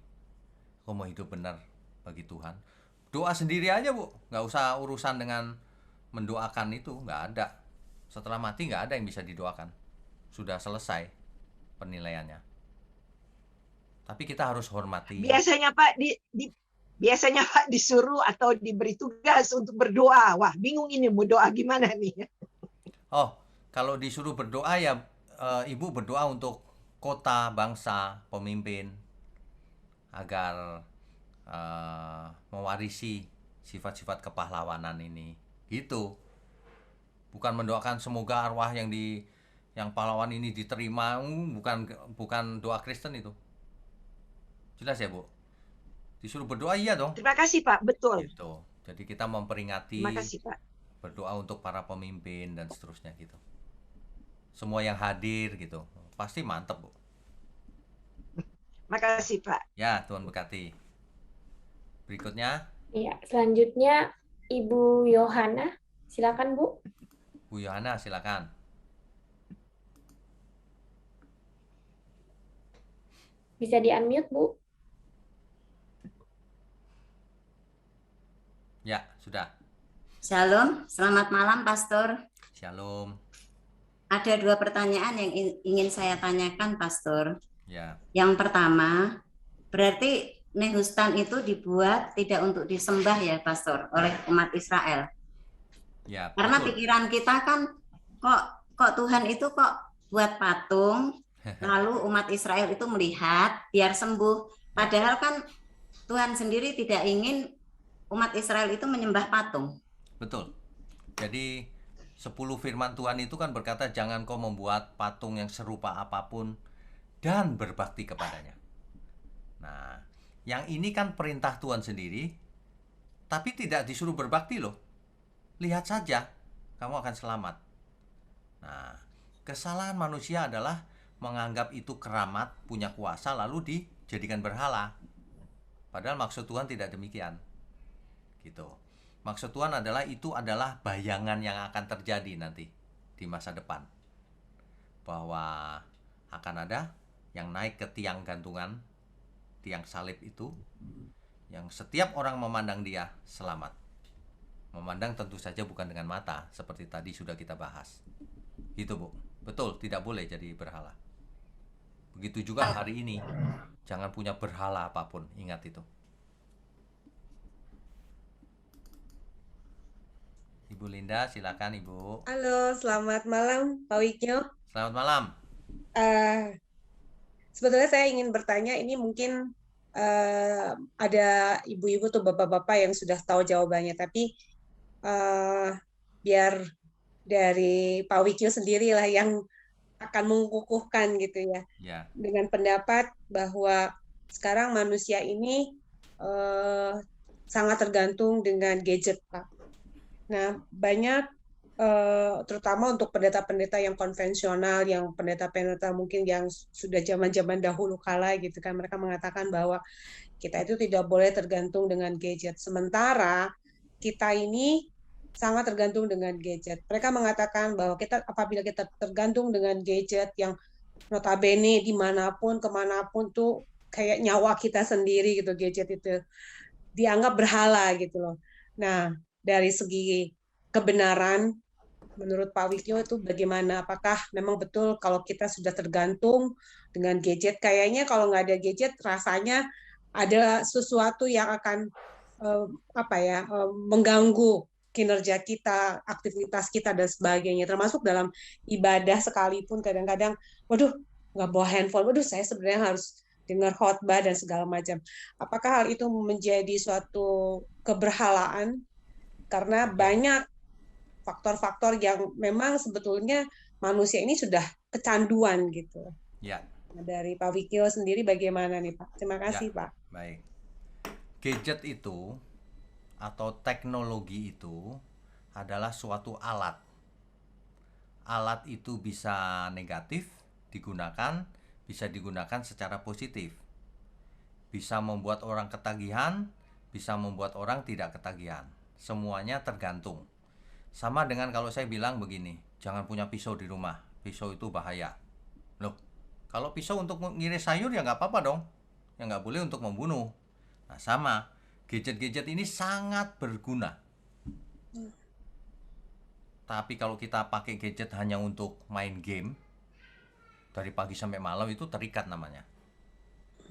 Aku mau hidup benar bagi Tuhan. Doa sendiri aja Bu, nggak usah urusan dengan mendoakan itu, nggak ada. Setelah mati nggak ada yang bisa didoakan, sudah selesai penilaiannya. Tapi kita harus hormati. Biasanya Pak biasanya Pak disuruh atau diberi tugas untuk berdoa. Wah, bingung ini mau doa gimana nih? Oh, kalau disuruh berdoa ya Ibu berdoa untuk kota, bangsa, pemimpin agar mewarisi sifat-sifat kepahlawanan ini. Gitu. Bukan mendoakan semoga arwah yang pahlawan ini diterima, bukan doa Kristen itu. Jelas ya, Bu? Disuruh berdoa iya dong. Terima kasih Pak, betul. Gitu. Jadi kita memperingati. Terima kasih Pak. Berdoa untuk para pemimpin dan seterusnya gitu. Semua yang hadir gitu. Pasti mantep, Bu. Makasih Pak. Ya, Tuhan berkati. Berikutnya. Ya, selanjutnya Ibu Yohana. Silakan Bu. Bu Yohana, silakan. Bisa di-unmute Bu. Ya, sudah. Shalom, selamat malam Pastor. Shalom. Ada 2 pertanyaan yang ingin saya tanyakan Pastor. Ya. Yang pertama, berarti Nehustan itu dibuat tidak untuk disembah ya Pastor oleh umat Israel. Ya, Karena betul. pikiran kita kan kok Tuhan itu kok buat patung, lalu umat Israel itu melihat biar sembuh. Padahal kan Tuhan sendiri tidak ingin umat Israel itu menyembah patung. Betul. Jadi 10 firman Tuhan itu kan berkata jangan kau membuat patung yang serupa apapun dan berbakti kepadanya. Nah, yang ini kan perintah Tuhan sendiri, tapi tidak disuruh berbakti loh. Lihat saja, kamu akan selamat. Nah, kesalahan manusia adalah menganggap itu keramat, punya kuasa, lalu dijadikan berhala. Padahal maksud Tuhan tidak demikian. Gitu. Maksud Tuhan adalah itu adalah bayangan yang akan terjadi nanti di masa depan. Bahwa akan ada yang naik ke tiang gantungan, tiang salib itu, yang setiap orang memandang dia selamat. Memandang tentu saja bukan dengan mata, seperti tadi sudah kita bahas. Gitu, Bu. Betul, tidak boleh jadi berhala. Begitu juga hari ini. Jangan punya berhala apapun, ingat itu. Ibu Linda, silakan Ibu. Halo, selamat malam Pak Wikyo. Selamat malam. Sebetulnya saya ingin bertanya, ini mungkin ada ibu-ibu atau bapak-bapak yang sudah tahu jawabannya, tapi biar dari Pak Wikyo sendirilah yang akan mengukuhkan gitu ya, Ya. dengan pendapat bahwa sekarang manusia ini sangat tergantung dengan gadget, Pak. Nah, banyak terutama untuk pendeta-pendeta yang konvensional, yang pendeta-pendeta mungkin yang sudah zaman-zaman dahulu kala gitu kan, mereka mengatakan bahwa kita itu tidak boleh tergantung dengan gadget. Sementara kita ini sangat tergantung dengan gadget. Mereka mengatakan bahwa apabila kita tergantung dengan gadget yang notabene dimanapun, kemanapun tuh kayak nyawa kita sendiri gitu, gadget itu dianggap berhala gitu loh. Nah, dari segi kebenaran, menurut Pak Wikyo itu bagaimana? Apakah memang betul kalau kita sudah tergantung dengan gadget? Kayaknya kalau nggak ada gadget, rasanya ada sesuatu yang akan mengganggu kinerja kita, aktivitas kita dan sebagainya. Termasuk dalam ibadah sekalipun kadang-kadang, waduh nggak bawa handphone, waduh saya sebenarnya harus dengar khotbah dan segala macam. Apakah hal itu menjadi suatu keberhalaan? Karena banyak faktor-faktor yang memang sebetulnya manusia ini sudah kecanduan gitu. Ya. Dari Pak Wikyo sendiri bagaimana nih Pak? Terima kasih Pak. Baik. Gadget itu atau teknologi itu adalah suatu alat. Alat itu bisa negatif digunakan, bisa digunakan secara positif. Bisa membuat orang ketagihan, bisa membuat orang tidak ketagihan. Semuanya tergantung. Sama dengan kalau saya bilang begini, jangan punya pisau di rumah, pisau itu bahaya. Loh, kalau pisau untuk mengiris sayur ya nggak apa-apa dong, ya nggak boleh untuk membunuh. Nah sama, gadget-gadget ini sangat berguna. Tapi kalau kita pakai gadget hanya untuk main game, dari pagi sampai malam itu terikat namanya.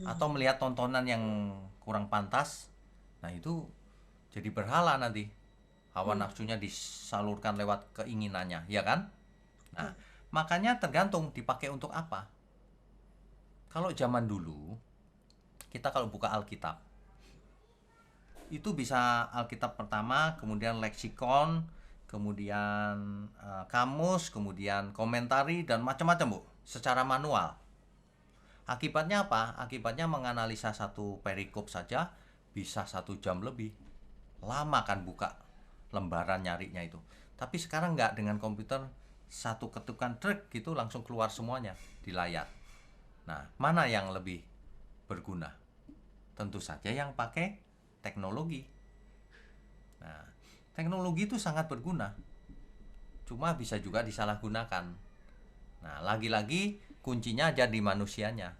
Atau melihat tontonan yang kurang pantas, nah itu jadi berhala nanti. Hawa nafsunya disalurkan lewat keinginannya, ya kan? Nah, makanya tergantung dipakai untuk apa. Kalau zaman dulu, kita kalau buka Alkitab, itu bisa Alkitab pertama, kemudian leksikon, kemudian kamus, kemudian komentari, dan macam-macam, Bu, secara manual. Akibatnya apa? Akibatnya menganalisa satu perikop saja bisa 1 jam lebih. Lama kan buka lembaran nyarinya itu. Tapi sekarang nggak, dengan komputer satu ketukan trek gitu langsung keluar semuanya di layar. Nah, mana yang lebih berguna? Tentu saja yang pakai teknologi. Nah, teknologi itu sangat berguna. Cuma bisa juga disalahgunakan. Nah, lagi-lagi kuncinya ada di manusianya.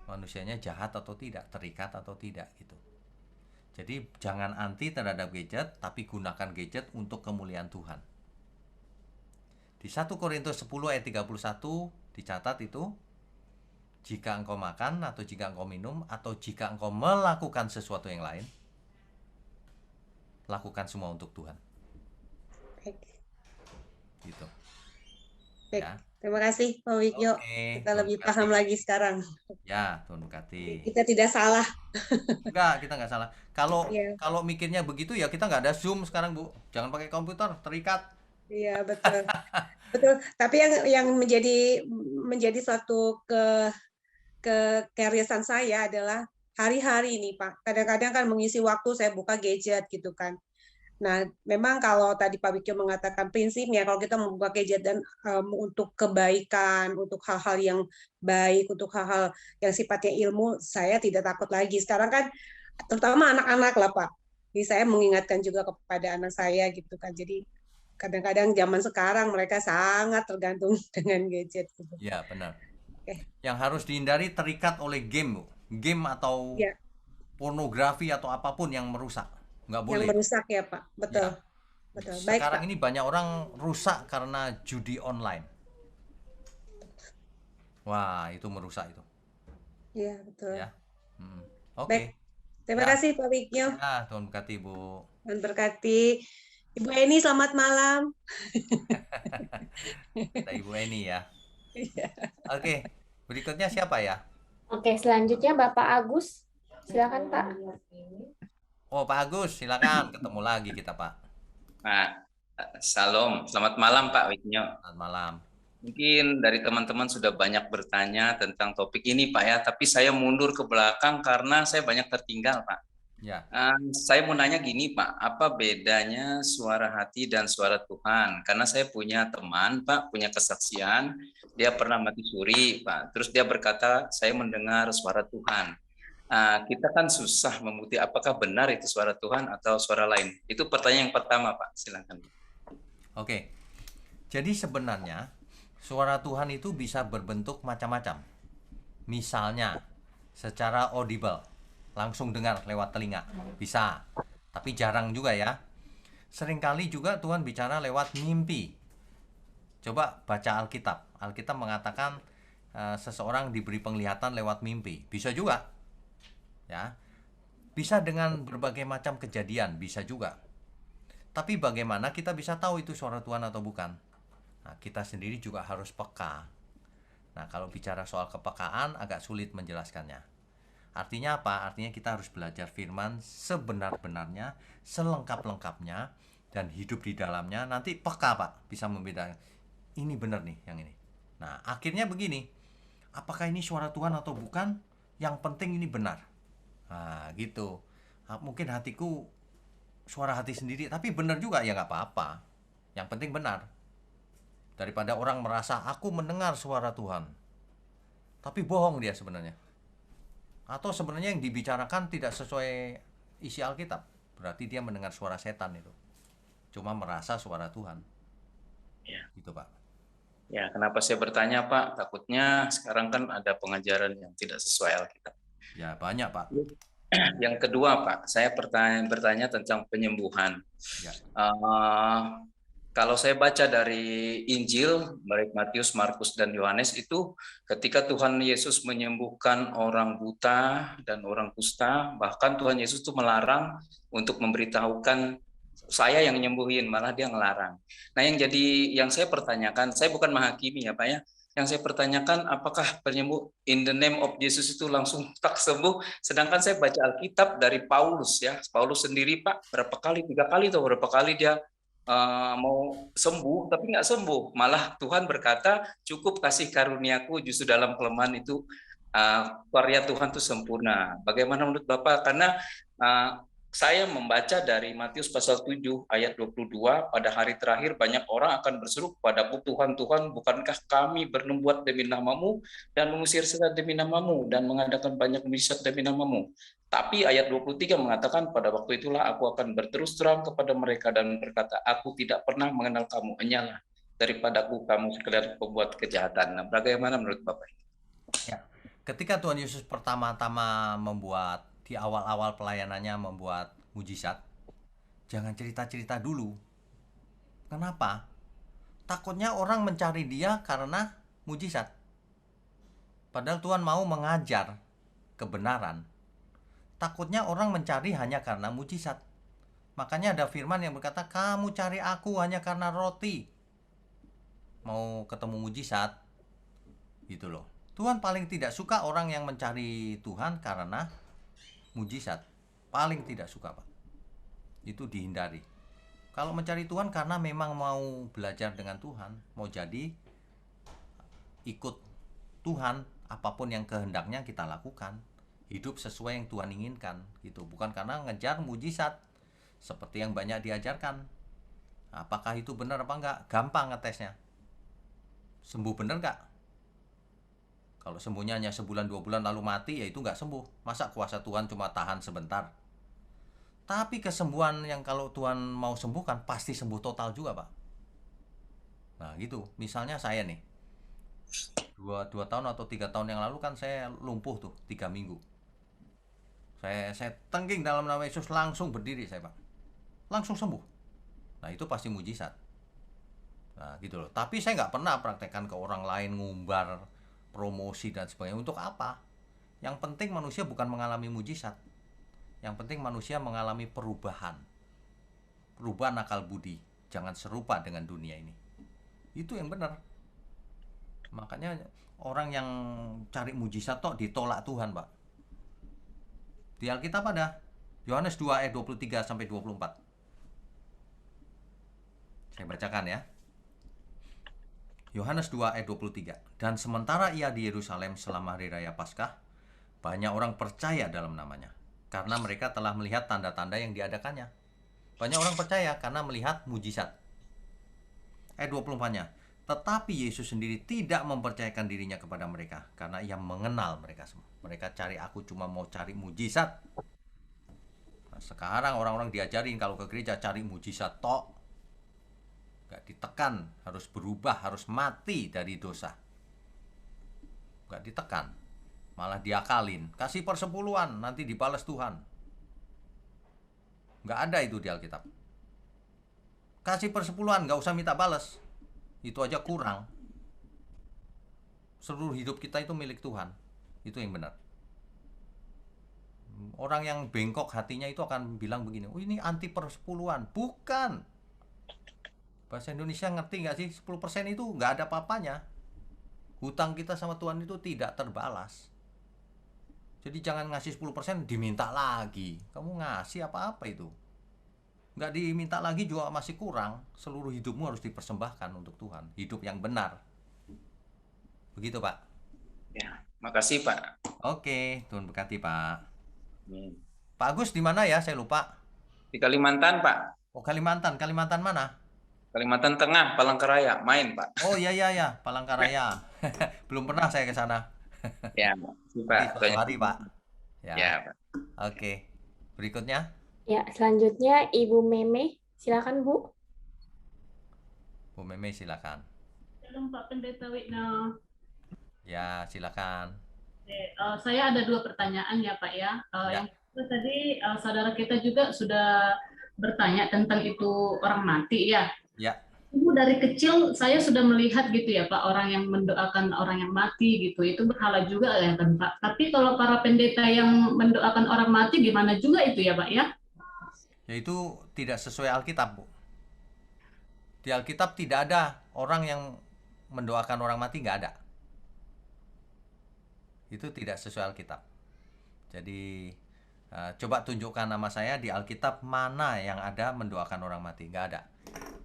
Manusianya jahat atau tidak, terikat atau tidak gitu. Jadi jangan anti terhadap gadget, tapi gunakan gadget untuk kemuliaan Tuhan. Di 1 Korintus 10 ayat 31 dicatat itu, jika engkau makan atau jika engkau minum atau jika engkau melakukan sesuatu yang lain, lakukan semua untuk Tuhan. Baik. Gitu. Baik. Ya. Terima kasih Pak Wigyo. Oke, Kita Tuhan lebih berkati. paham lagi sekarang. Ya, Tuhan berkati. Kita tidak salah. Enggak, kita nggak salah. Kalau Iya, kalau mikirnya begitu ya kita nggak ada Zoom sekarang, Bu. Jangan pakai komputer, terikat. iya betul. Betul. Tapi yang menjadi suatu keresan saya adalah hari-hari ini, Pak. Kadang-kadang kan mengisi waktu saya buka gadget gitu kan. Nah, memang kalau tadi Pak Wikyo mengatakan prinsipnya kalau kita membuka gadget dan untuk kebaikan, untuk hal-hal yang baik, untuk hal-hal yang sifatnya ilmu, saya tidak takut lagi. Sekarang kan terutama anak-anak lah, Pak. Jadi saya mengingatkan juga kepada anak saya gitu kan. Jadi kadang-kadang zaman sekarang mereka sangat tergantung dengan gadget gitu. Ya, benar. Oke. Yang harus dihindari terikat oleh game, Bu. Game atau Ya, pornografi atau apapun yang merusak. Nggak yang boleh. merusak ya, Pak. Betul. Ya. Betul. Baik, Sekarang Pak. ini banyak orang rusak karena judi online. Wah, itu merusak itu. Iya, betul. Ya. Oke. Baik. Terima Ya. kasih Pak Wikyo. Ya, Tuhan berkati, Bu. Tuhan berkati. Ibu Eni, selamat malam. Kita Ibu Eni ya. Iya. Oke. Berikutnya siapa ya? Oke, selanjutnya Bapak Agus. Silakan, Pak. Oh, Pak Agus, silakan. Ketemu lagi kita, Pak. Nah, Salam, selamat malam Pak Wikyo. Selamat malam. Mungkin dari teman-teman sudah banyak bertanya tentang topik ini Pak ya, tapi saya mundur ke belakang karena saya banyak tertinggal Pak. Ya. Saya mau nanya gini Pak, apa bedanya suara hati dan suara Tuhan? Karena saya punya teman Pak, punya kesaksian, dia pernah mati suri Pak, terus dia berkata, saya mendengar suara Tuhan. Kita kan susah membukti apakah benar itu suara Tuhan atau suara lain. Itu pertanyaan yang pertama Pak, silakan. Oke. Jadi sebenarnya suara Tuhan itu bisa berbentuk macam-macam. Misalnya secara audible, langsung dengar lewat telinga, bisa. Tapi jarang juga ya. Seringkali juga Tuhan bicara lewat mimpi. Coba baca Alkitab. Alkitab mengatakan seseorang diberi penglihatan lewat mimpi. Bisa juga. Ya. Bisa dengan berbagai macam kejadian, bisa juga. Tapi bagaimana kita bisa tahu itu suara Tuhan atau bukan? Nah, kita sendiri juga harus peka. Nah, kalau bicara soal kepekaan agak sulit menjelaskannya. Artinya apa? Artinya kita harus belajar firman sebenar-benarnya, selengkap-lengkapnya, dan hidup di dalamnya. Nanti peka Pak, bisa membedakan. Ini benar nih, yang ini. Nah, akhirnya begini. Apakah ini suara Tuhan atau bukan? Yang penting ini benar. Nah, gitu. Mungkin hatiku suara hati sendiri, tapi benar juga, ya nggak apa-apa. Yang penting benar. Daripada orang merasa aku mendengar suara Tuhan, tapi bohong dia sebenarnya. Atau sebenarnya yang dibicarakan tidak sesuai isi Alkitab, berarti dia mendengar suara setan itu. Cuma merasa suara Tuhan. Ya. Gitu Pak. Ya, kenapa saya bertanya Pak? Takutnya sekarang kan ada pengajaran yang tidak sesuai Alkitab. Ya, banyak Pak. Yang kedua Pak, saya bertanya tentang penyembuhan. Ya. Kalau saya baca dari Injil, baik Matius, Markus, dan Yohanes itu ketika Tuhan Yesus menyembuhkan orang buta dan orang kusta, bahkan Tuhan Yesus itu melarang untuk memberitahukan saya yang nyembuhin, malah dia ngelarang. Nah, yang saya pertanyakan, saya bukan menghakimi ya Pak ya, yang saya pertanyakan apakah penyembuh in the name of Jesus itu langsung tak sembuh, sedangkan saya baca Alkitab dari Paulus ya, Paulus sendiri Pak, 3 kali atau berapa kali dia mau sembuh tapi nggak sembuh, malah Tuhan berkata cukup kasih karuniaku, justru dalam kelemahan itu karya Tuhan itu sempurna. Bagaimana menurut Bapak? Karena saya membaca dari Matius pasal 7 ayat 22, pada hari terakhir banyak orang akan berseru kepadaku, Tuhan, Tuhan, bukankah kami bernubuat demi namamu dan mengusir setan demi namamu dan mengadakan banyak mujizat demi namamu? Tapi ayat 23 mengatakan, pada waktu itulah aku akan berterus terang kepada mereka dan berkata, aku tidak pernah mengenal kamu, enyalah daripadaku kamu sekalian pembuat kejahatan. Nah, bagaimana menurut Bapak? Ya. Ketika Tuhan Yesus pertama-tama membuat, di awal-awal pelayanannya membuat mujizat, jangan cerita-cerita dulu. Kenapa? Takutnya orang mencari dia karena mujizat. Padahal Tuhan mau mengajar kebenaran. Takutnya orang mencari hanya karena mujizat. Makanya ada firman yang berkata, kamu cari aku hanya karena roti. Mau ketemu mujizat, gitu loh. Tuhan paling tidak suka orang yang mencari Tuhan karena mujizat. Paling tidak suka, Pak. Itu dihindari. Kalau mencari Tuhan karena memang mau belajar dengan Tuhan, mau jadi ikut Tuhan, apapun yang kehendaknya kita lakukan. Hidup sesuai yang Tuhan inginkan, gitu. Bukan karena ngejar mujizat seperti yang banyak diajarkan. Apakah itu benar apa enggak? Gampang ngetesnya. Sembuh benar enggak? Kalau sembuhnya hanya sebulan 2 bulan lalu mati, ya itu enggak sembuh. Masa kuasa Tuhan cuma tahan sebentar? Tapi kesembuhan yang kalau Tuhan mau sembuhkan pasti sembuh total juga, Pak. Nah gitu. Misalnya saya nih, 2 tahun atau 3 tahun yang lalu kan saya lumpuh tuh 3 minggu. Saya tengking dalam nama Yesus, langsung berdiri saya, Pak. Langsung sembuh. Nah itu pasti mujizat. Nah gitu loh. Tapi saya nggak pernah praktekkan ke orang lain, ngumbar, promosi dan sebagainya. Untuk apa? Yang penting manusia bukan mengalami mujizat. Yang penting manusia mengalami perubahan. Perubahan akal budi. Jangan serupa dengan dunia ini. Itu yang benar. Makanya orang yang cari mujizat tok ditolak Tuhan, Pak. Di Alkitab ada Yohanes 2 ayat 23 sampai 24. Saya bacakan ya. Yohanes 2 ayat 23. Dan sementara ia di Yerusalem selama hari raya Paskah, banyak orang percaya dalam namanya, karena mereka telah melihat tanda-tanda yang diadakannya. Banyak orang percaya karena melihat mujizat. Ayat 24-nya. Tetapi Yesus sendiri tidak mempercayakan dirinya kepada mereka, karena ia mengenal mereka semua. Mereka cari aku cuma mau cari mujizat. Nah, sekarang orang-orang diajarin kalau ke gereja cari mujizat tok. Gak ditekan, harus berubah, harus mati dari dosa. Gak ditekan, malah diakalin. Kasih persepuluhan, nanti dibalas Tuhan. Gak ada itu di Alkitab. Kasih persepuluhan, gak usah minta balas. Itu aja kurang. Seluruh hidup kita itu milik Tuhan. Itu yang benar. Orang yang bengkok hatinya itu akan bilang begini, oh ini anti persepuluhan. Bukan. Bahasa Indonesia ngerti nggak sih? 10% itu nggak ada apa-apanya. Hutang kita sama Tuhan itu tidak terbalas. Jadi jangan ngasih 10% diminta lagi. Kamu ngasih apa-apa itu? Nggak diminta lagi juga masih kurang. Seluruh hidupmu harus dipersembahkan untuk Tuhan. Hidup yang benar. Begitu, Pak. Ya, makasih, Pak. Oke, Tuhan berkati, Pak. Pak Agus di mana ya? Saya lupa. Di Kalimantan, Pak. Oh, Kalimantan. Kalimantan mana? Kalimantan Tengah, Palangkaraya, main, Pak. Oh iya, Palangkaraya. Belum pernah saya ke sana. Ya, Pak. Suatu hari, Pak. Ya, Pak. Oke. Berikutnya. Ya, selanjutnya Ibu Meme. Silakan, Bu. Bu Meme, silakan. Shalom, Pak Pendeta Witno. Ya, silakan. Saya ada 2 pertanyaan ya, Pak ya. Ya. Yang pertama tadi saudara kita juga sudah bertanya tentang itu orang mati ya. Ya. Ibu dari kecil saya sudah melihat gitu ya Pak, orang yang mendoakan orang yang mati gitu, itu berhala juga ya kan Pak. Tapi kalau para pendeta yang mendoakan orang mati gimana juga itu ya Pak ya? Ya itu tidak sesuai Alkitab, Bu. Di Alkitab tidak ada orang yang mendoakan orang mati, nggak ada. Itu tidak sesuai Alkitab. Jadi coba tunjukkan nama saya di Alkitab mana yang ada mendoakan orang mati, nggak ada.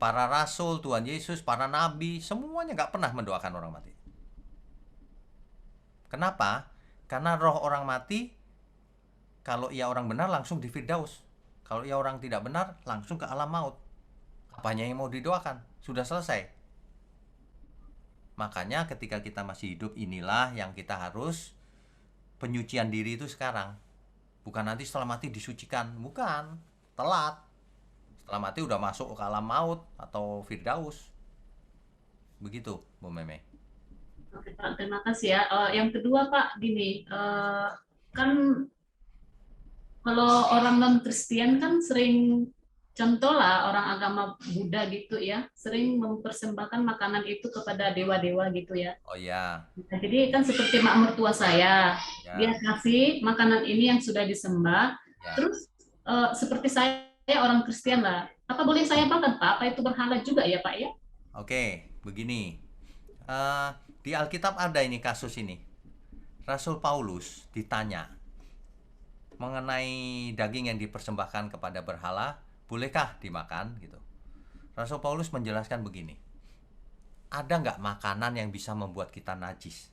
Para rasul, Tuhan Yesus, para nabi, semuanya nggak pernah mendoakan orang mati. Kenapa? Karena roh orang mati, kalau ia orang benar langsung di Firdaus. Kalau ia orang tidak benar, langsung ke alam maut. Apanya yang mau didoakan? Sudah selesai. Makanya ketika kita masih hidup, inilah yang kita harus penyucian diri itu sekarang. Bukan nanti setelah mati disucikan. Bukan. Telat. Setelah mati udah masuk ke alam maut atau Firdaus. Begitu, Bu Meme. Oke Pak, terima kasih ya. Yang kedua Pak, gini, kan kalau orang non-Kristen kan sering, contoh lah orang agama Buddha gitu ya, sering mempersembahkan makanan itu kepada dewa-dewa gitu ya. Oh ya. Nah, jadi kan seperti mak mertua saya, dia kasih makanan ini yang sudah disembah, terus seperti saya orang Kristen lah. Apa boleh saya makan, Pak? Apa itu berhala juga ya, Pak ya? Oke, begini. Di Alkitab ada ini kasus ini. Rasul Paulus ditanya mengenai daging yang dipersembahkan kepada berhala, bolehkah dimakan gitu. Rasul Paulus menjelaskan begini. Ada nggak makanan yang bisa membuat kita najis?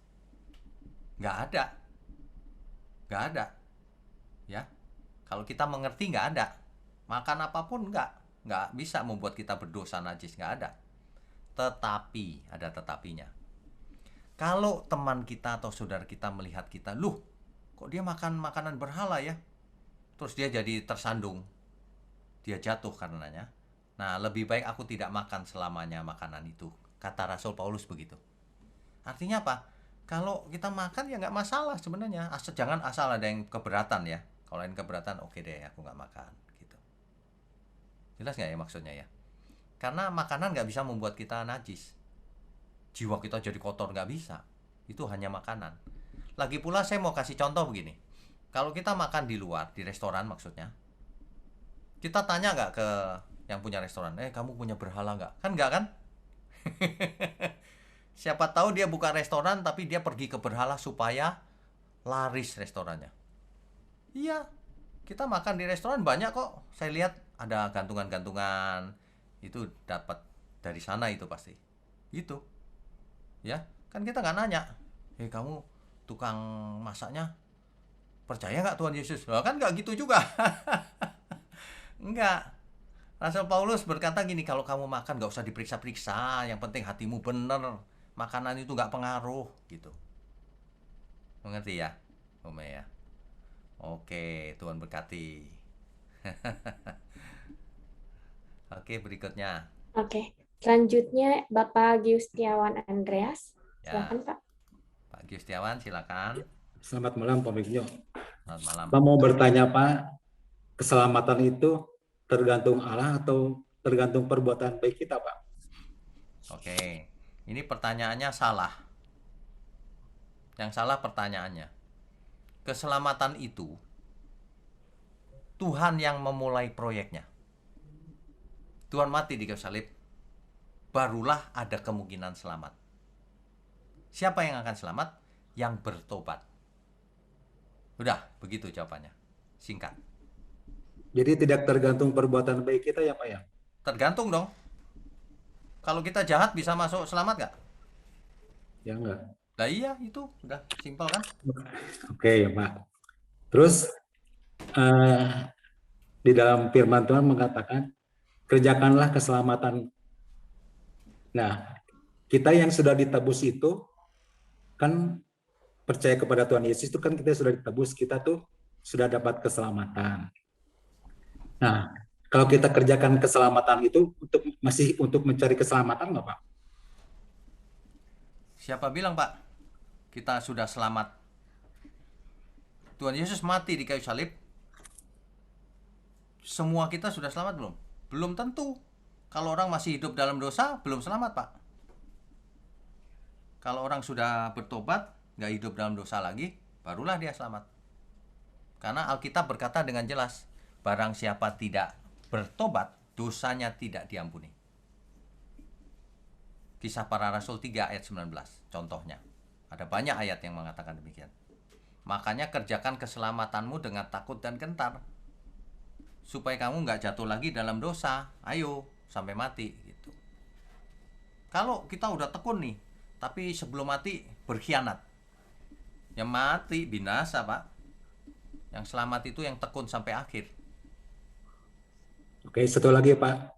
Nggak ada. Nggak ada. Ya. Kalau kita mengerti nggak ada. Makan apapun nggak bisa membuat kita berdosa najis, nggak ada. Tetapi, ada tetapinya. Kalau teman kita atau saudara kita melihat kita, loh, kok dia makan makanan berhala ya? Terus dia jadi tersandung. Dia jatuh karenanya. Nah, lebih baik aku tidak makan selamanya makanan itu. Kata Rasul Paulus begitu. Artinya apa? Kalau kita makan ya nggak masalah sebenarnya. Jangan asal ada yang keberatan ya. Kalau yang keberatan, oke deh, aku nggak makan. Gitu. Jelas nggak ya maksudnya ya? Karena makanan nggak bisa membuat kita najis. Jiwa kita jadi kotor nggak bisa. Itu hanya makanan. Lagi pula saya mau kasih contoh begini. Kalau kita makan di luar, di restoran maksudnya, kita tanya nggak ke yang punya restoran, kamu punya berhala nggak? Kan nggak kan? Siapa tahu dia buka restoran tapi dia pergi ke berhala supaya laris restorannya. Iya, kita makan di restoran banyak kok. Saya lihat ada gantungan-gantungan, itu dapat dari sana itu pasti. Gitu. Ya, kan kita nggak nanya, kamu tukang masaknya percaya nggak Tuhan Yesus? Nah, kan nggak gitu juga. Enggak. Rasul Paulus berkata gini, kalau kamu makan nggak usah diperiksa-periksa, yang penting hatimu bener, makanan itu nggak pengaruh, gitu. Mengerti ya, Ome ya? Oke, Tuhan berkati. Oke, berikutnya. Oke, selanjutnya Bapak Giustiawan Andreas. Ya. Silakan Pak. Pak Giustiawan, silakan. Selamat malam Pak Migjo. Selamat malam. Pak mau bertanya Pak, keselamatan itu tergantung Allah atau tergantung perbuatan baik kita Pak? Oke, ini pertanyaannya salah. Yang salah pertanyaannya. Keselamatan itu Tuhan yang memulai proyeknya. Tuhan mati di kayu salib, barulah ada kemungkinan selamat. Siapa yang akan selamat? Yang bertobat. Udah, begitu jawabannya. Singkat. Jadi tidak tergantung perbuatan baik kita ya Pak ya? Tergantung dong. Kalau kita jahat bisa masuk selamat nggak? Ya enggak. Lah iya, itu udah simpel kan? Oke ya Pak. Terus di dalam firman Tuhan mengatakan, kerjakanlah keselamatan. Nah, kita yang sudah ditebus itu, kan percaya kepada Tuhan Yesus itu kan kita sudah ditebus, kita tuh sudah dapat keselamatan. Nah, kalau kita kerjakan keselamatan itu masih untuk mencari keselamatan nggak Pak? Siapa bilang Pak, kita sudah selamat? Tuhan Yesus mati di kayu salib. Semua kita sudah selamat belum? Belum tentu. Kalau orang masih hidup dalam dosa, belum selamat Pak. Kalau orang sudah bertobat, nggak hidup dalam dosa lagi, barulah dia selamat. Karena Alkitab berkata dengan jelas, barang siapa tidak bertobat, dosanya tidak diampuni. Kisah Para Rasul 3 ayat 19, contohnya. Ada banyak ayat yang mengatakan demikian. Makanya kerjakan keselamatanmu dengan takut dan gentar. Supaya kamu nggak jatuh lagi dalam dosa. Ayo, sampai mati. Gitu. Kalau kita udah tekun nih, tapi sebelum mati berkhianat. Yang mati binasa Pak. Yang selamat itu yang tekun sampai akhir. Oke, satu lagi Pak.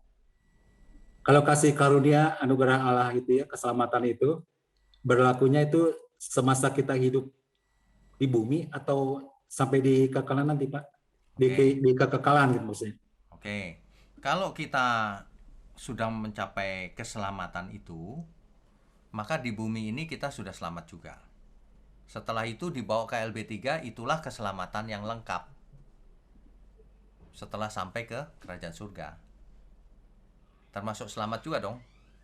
Kalau kasih karunia anugerah Allah itu ya, keselamatan itu berlakunya itu semasa kita hidup di bumi atau sampai di kekekalan nanti Pak? Di kekekalan gitu maksudnya. Oke. Kalau kita sudah mencapai keselamatan itu, maka di bumi ini kita sudah selamat juga. Setelah itu dibawa ke LB3, itulah keselamatan yang lengkap. Setelah sampai ke kerajaan surga. Termasuk selamat juga dong.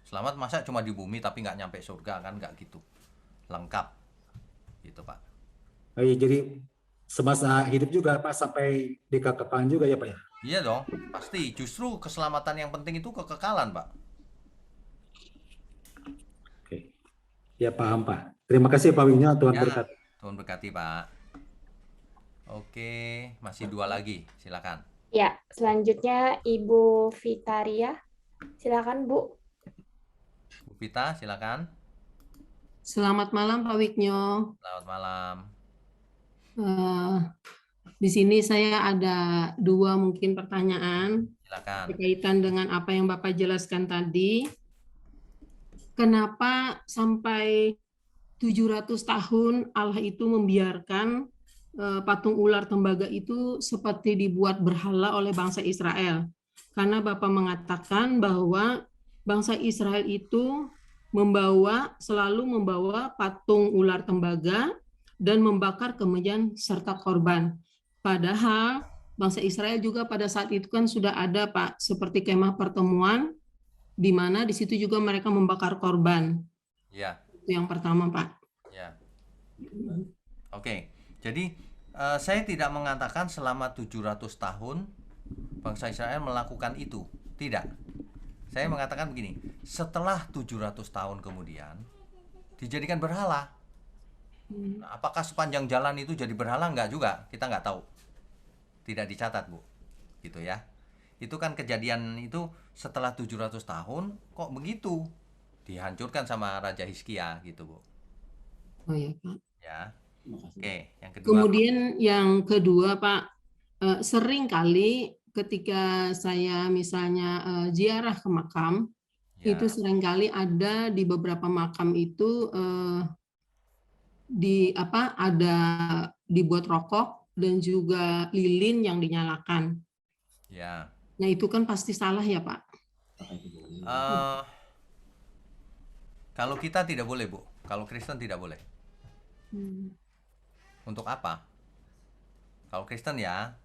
Selamat masa cuma di bumi tapi nggak nyampe surga, kan nggak gitu. Lengkap. Gitu Pak. Jadi semasa hidup juga Pak sampai di kekekalan juga ya Pak ya? Iya dong, pasti. Justru keselamatan yang penting itu kekekalan, Pak. Oke. Ya paham Pak. Terima kasih Pak Winyo, Tuhan Ya, berkati. Tuhan berkati, Pak. Oke, masih 2 lagi, silakan. Ya, selanjutnya Ibu Vitaria. Silakan, Bu. Bu Vita, silakan. Selamat malam Pak Wiknyo. Selamat malam. Di sini saya ada 2 mungkin pertanyaan Silakan. berkaitan dengan apa yang Bapak jelaskan tadi. Kenapa sampai 700 tahun Allah itu membiarkan patung ular tembaga itu seperti dibuat berhala oleh bangsa Israel? Karena Bapak mengatakan bahwa bangsa Israel itu selalu membawa patung ular tembaga dan membakar kemudian serta korban. Padahal bangsa Israel juga pada saat itu kan sudah ada Pak, seperti kemah pertemuan, di mana di situ juga mereka membakar korban. Ya. Itu yang pertama Pak. Ya. Oke, jadi saya tidak mengatakan selama 700 tahun bangsa Israel melakukan itu. Tidak. Saya mengatakan begini, setelah 700 tahun kemudian dijadikan berhala. Nah, apakah sepanjang jalan itu jadi berhala? Enggak juga, kita nggak tahu. Tidak dicatat, Bu. Gitu ya. Itu kan kejadian itu setelah 700 tahun kok begitu? Dihancurkan sama Raja Hizkia gitu, Bu. Oh ya, Pak. Ya. Oke, yang kedua. Kemudian yang kedua, Pak, sering kali ketika saya misalnya ziarah ke makam, itu seringkali ada di beberapa makam itu ada dibuat rokok dan juga lilin yang dinyalakan. Ya. Nah itu kan pasti salah ya Pak. Kalau kita tidak boleh, Bu. Kalau Kristen tidak boleh. Untuk apa? Kalau Kristen ya.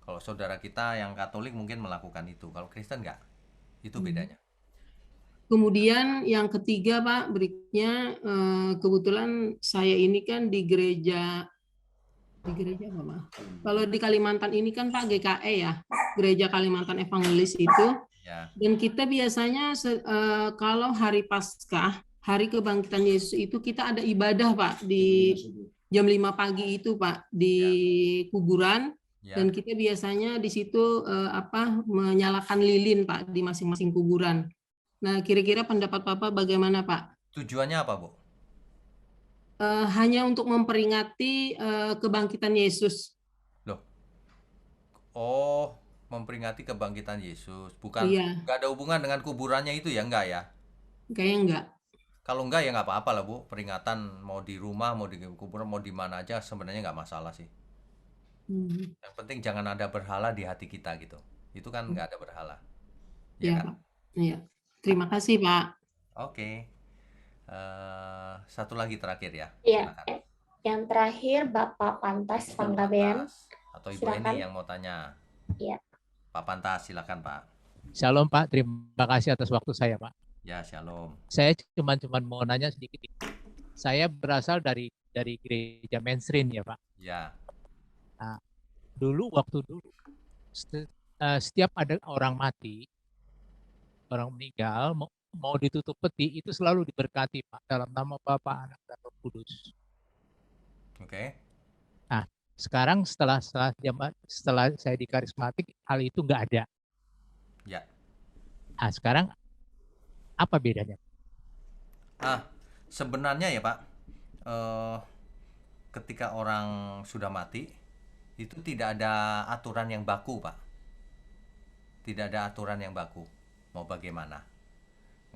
Kalau saudara kita yang Katolik mungkin melakukan itu. Kalau Kristen enggak. Itu bedanya. Kemudian yang ketiga Pak, berikutnya kebetulan saya ini kan di gereja apa Pak? Kalau di Kalimantan ini kan Pak GKE ya, Gereja Kalimantan Evangelis itu. Ya. Dan kita biasanya kalau hari Paskah, hari kebangkitan Yesus itu kita ada ibadah Pak di jam 5 pagi itu Pak di kuburan. Dan kita biasanya di situ menyalakan lilin Pak di masing-masing kuburan. Nah, kira-kira pendapat Bapak bagaimana Pak? Tujuannya apa, Bu? Hanya untuk memperingati kebangkitan Yesus. Loh. Oh, memperingati kebangkitan Yesus. Bukan, nggak ada hubungan dengan kuburannya itu ya, enggak ya? Kayaknya enggak. Kalau enggak ya nggak apa-apa lah, Bu. Peringatan mau di rumah, mau di kuburan, mau di mana aja sebenarnya nggak masalah sih. Yang penting jangan ada berhala di hati kita gitu. Itu kan nggak ada berhala. Ya, Pak. Iya. Terima kasih, Pak. Oke. Satu lagi terakhir ya. Iya. Yang terakhir Bapak Pantas Panggabean. Atau Ibu Eni yang mau tanya. Iya. Pak Pantas, silakan Pak. Shalom Pak, terima kasih atas waktu saya Pak. Ya, shalom. Saya cuma mau nanya sedikit. Saya berasal dari gereja mainstream ya Pak. Ya. Nah, waktu dulu setiap ada orang mati, orang meninggal mau ditutup peti itu selalu diberkati Pak dalam nama Bapa, Anak dan Roh Kudus. Oke. Nah, sekarang setelah saya di karismatik hal itu nggak ada. Ya. Nah, sekarang apa bedanya? Sebenarnya ya Pak, ketika orang sudah mati itu tidak ada aturan yang baku Pak. Tidak ada aturan yang baku. Mau bagaimana?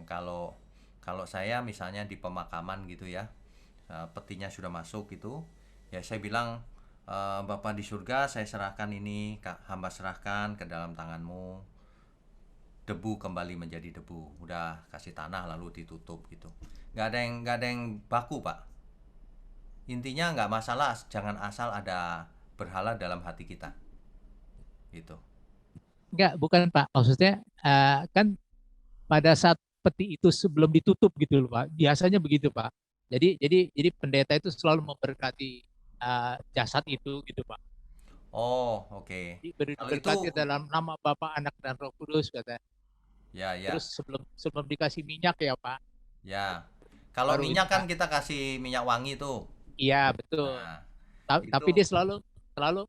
Kalau saya misalnya di pemakaman gitu ya, petinya sudah masuk gitu, ya saya bilang, Bapa di surga, saya serahkan ini, hamba serahkan ke dalam tanganmu. Debu kembali menjadi debu. Udah kasih tanah lalu ditutup gitu. Nggak ada yang baku Pak. Intinya nggak masalah, jangan asal ada berhala dalam hati kita. Gitu. Enggak, bukan Pak. Maksudnya kan pada saat peti itu sebelum ditutup gitu loh Pak. Biasanya begitu Pak. Jadi pendeta itu selalu memberkati jasad itu gitu Pak. Oh, oke. Kalau itu Diberkati dalam nama Bapa, Anak, dan Roh Kudus, kata. ya, ya, Terus sebelum dikasih minyak ya Pak, ya. Kalau baru minyak itu kan Pak. kita kasih minyak wangi tuh. Iya betul. Nah, Tapi itu dia selalu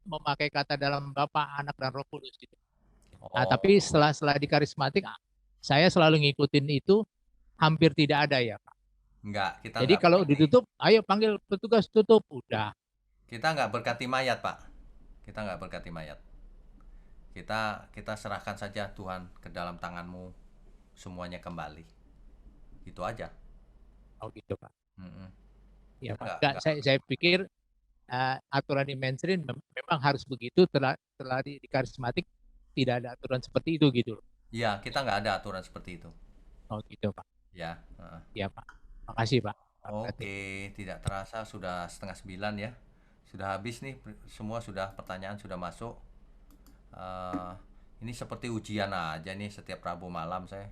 memakai kata dalam Bapa, Anak, dan Roh Kudus gitu. Nah, tapi oh, setelah di karismatik, saya selalu ngikutin itu, hampir tidak ada ya Pak. enggak, kita Jadi enggak kalau berkati. ditutup, ayo panggil petugas tutup, udah. Kita enggak berkati mayat, Pak. Kita enggak berkati mayat. Kita serahkan saja Tuhan ke dalam tanganmu, semuanya kembali. Itu aja. Oh gitu Pak. Mm-mm. Ya Kita Pak. enggak Saya pikir aturan di mainstream memang harus begitu. Setelah di karismatik tidak ada aturan seperti itu gitu. Iya, kita nggak ada aturan seperti itu. Oh gitu Pak. Ya. Ya Pak. Makasih Pak. Oke, tidak terasa sudah 8:30 ya. Sudah habis nih, semua sudah pertanyaan sudah masuk. Ini seperti ujian aja nih setiap Rabu malam saya.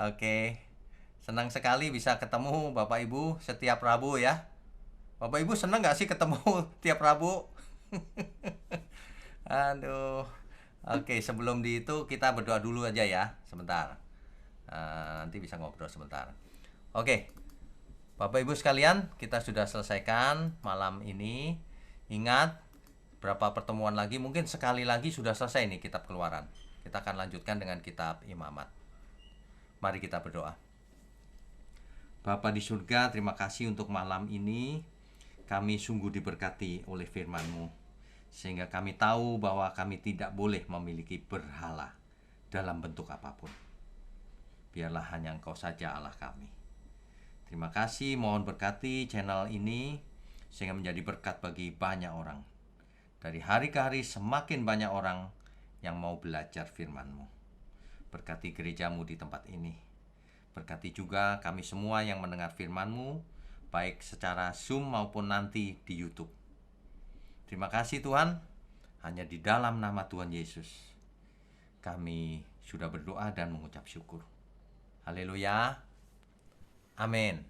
Oke, senang sekali bisa ketemu Bapak Ibu setiap Rabu ya. Bapak Ibu senang nggak sih ketemu tiap Rabu? Aduh. Oke, sebelum di itu kita berdoa dulu aja ya, sebentar. Nanti bisa ngobrol sebentar. Oke, Bapak Ibu sekalian, kita sudah selesaikan malam ini. Ingat, berapa pertemuan lagi, mungkin sekali lagi sudah selesai nih kitab Keluaran. Kita akan lanjutkan dengan kitab Imamat. Mari kita berdoa. Bapa di surga, terima kasih untuk malam ini. Kami sungguh diberkati oleh firman-Mu, sehingga kami tahu bahwa kami tidak boleh memiliki berhala dalam bentuk apapun. Biarlah hanya Engkau saja Allah kami. Terima kasih, mohon berkati channel ini sehingga menjadi berkat bagi banyak orang. Dari hari ke hari semakin banyak orang yang mau belajar firman-Mu. Berkati gereja-Mu di tempat ini. Berkati juga kami semua yang mendengar firman-Mu, baik secara Zoom maupun nanti di YouTube. Terima kasih Tuhan, hanya di dalam nama Tuhan Yesus kami sudah berdoa dan mengucap syukur. Haleluya. Amin.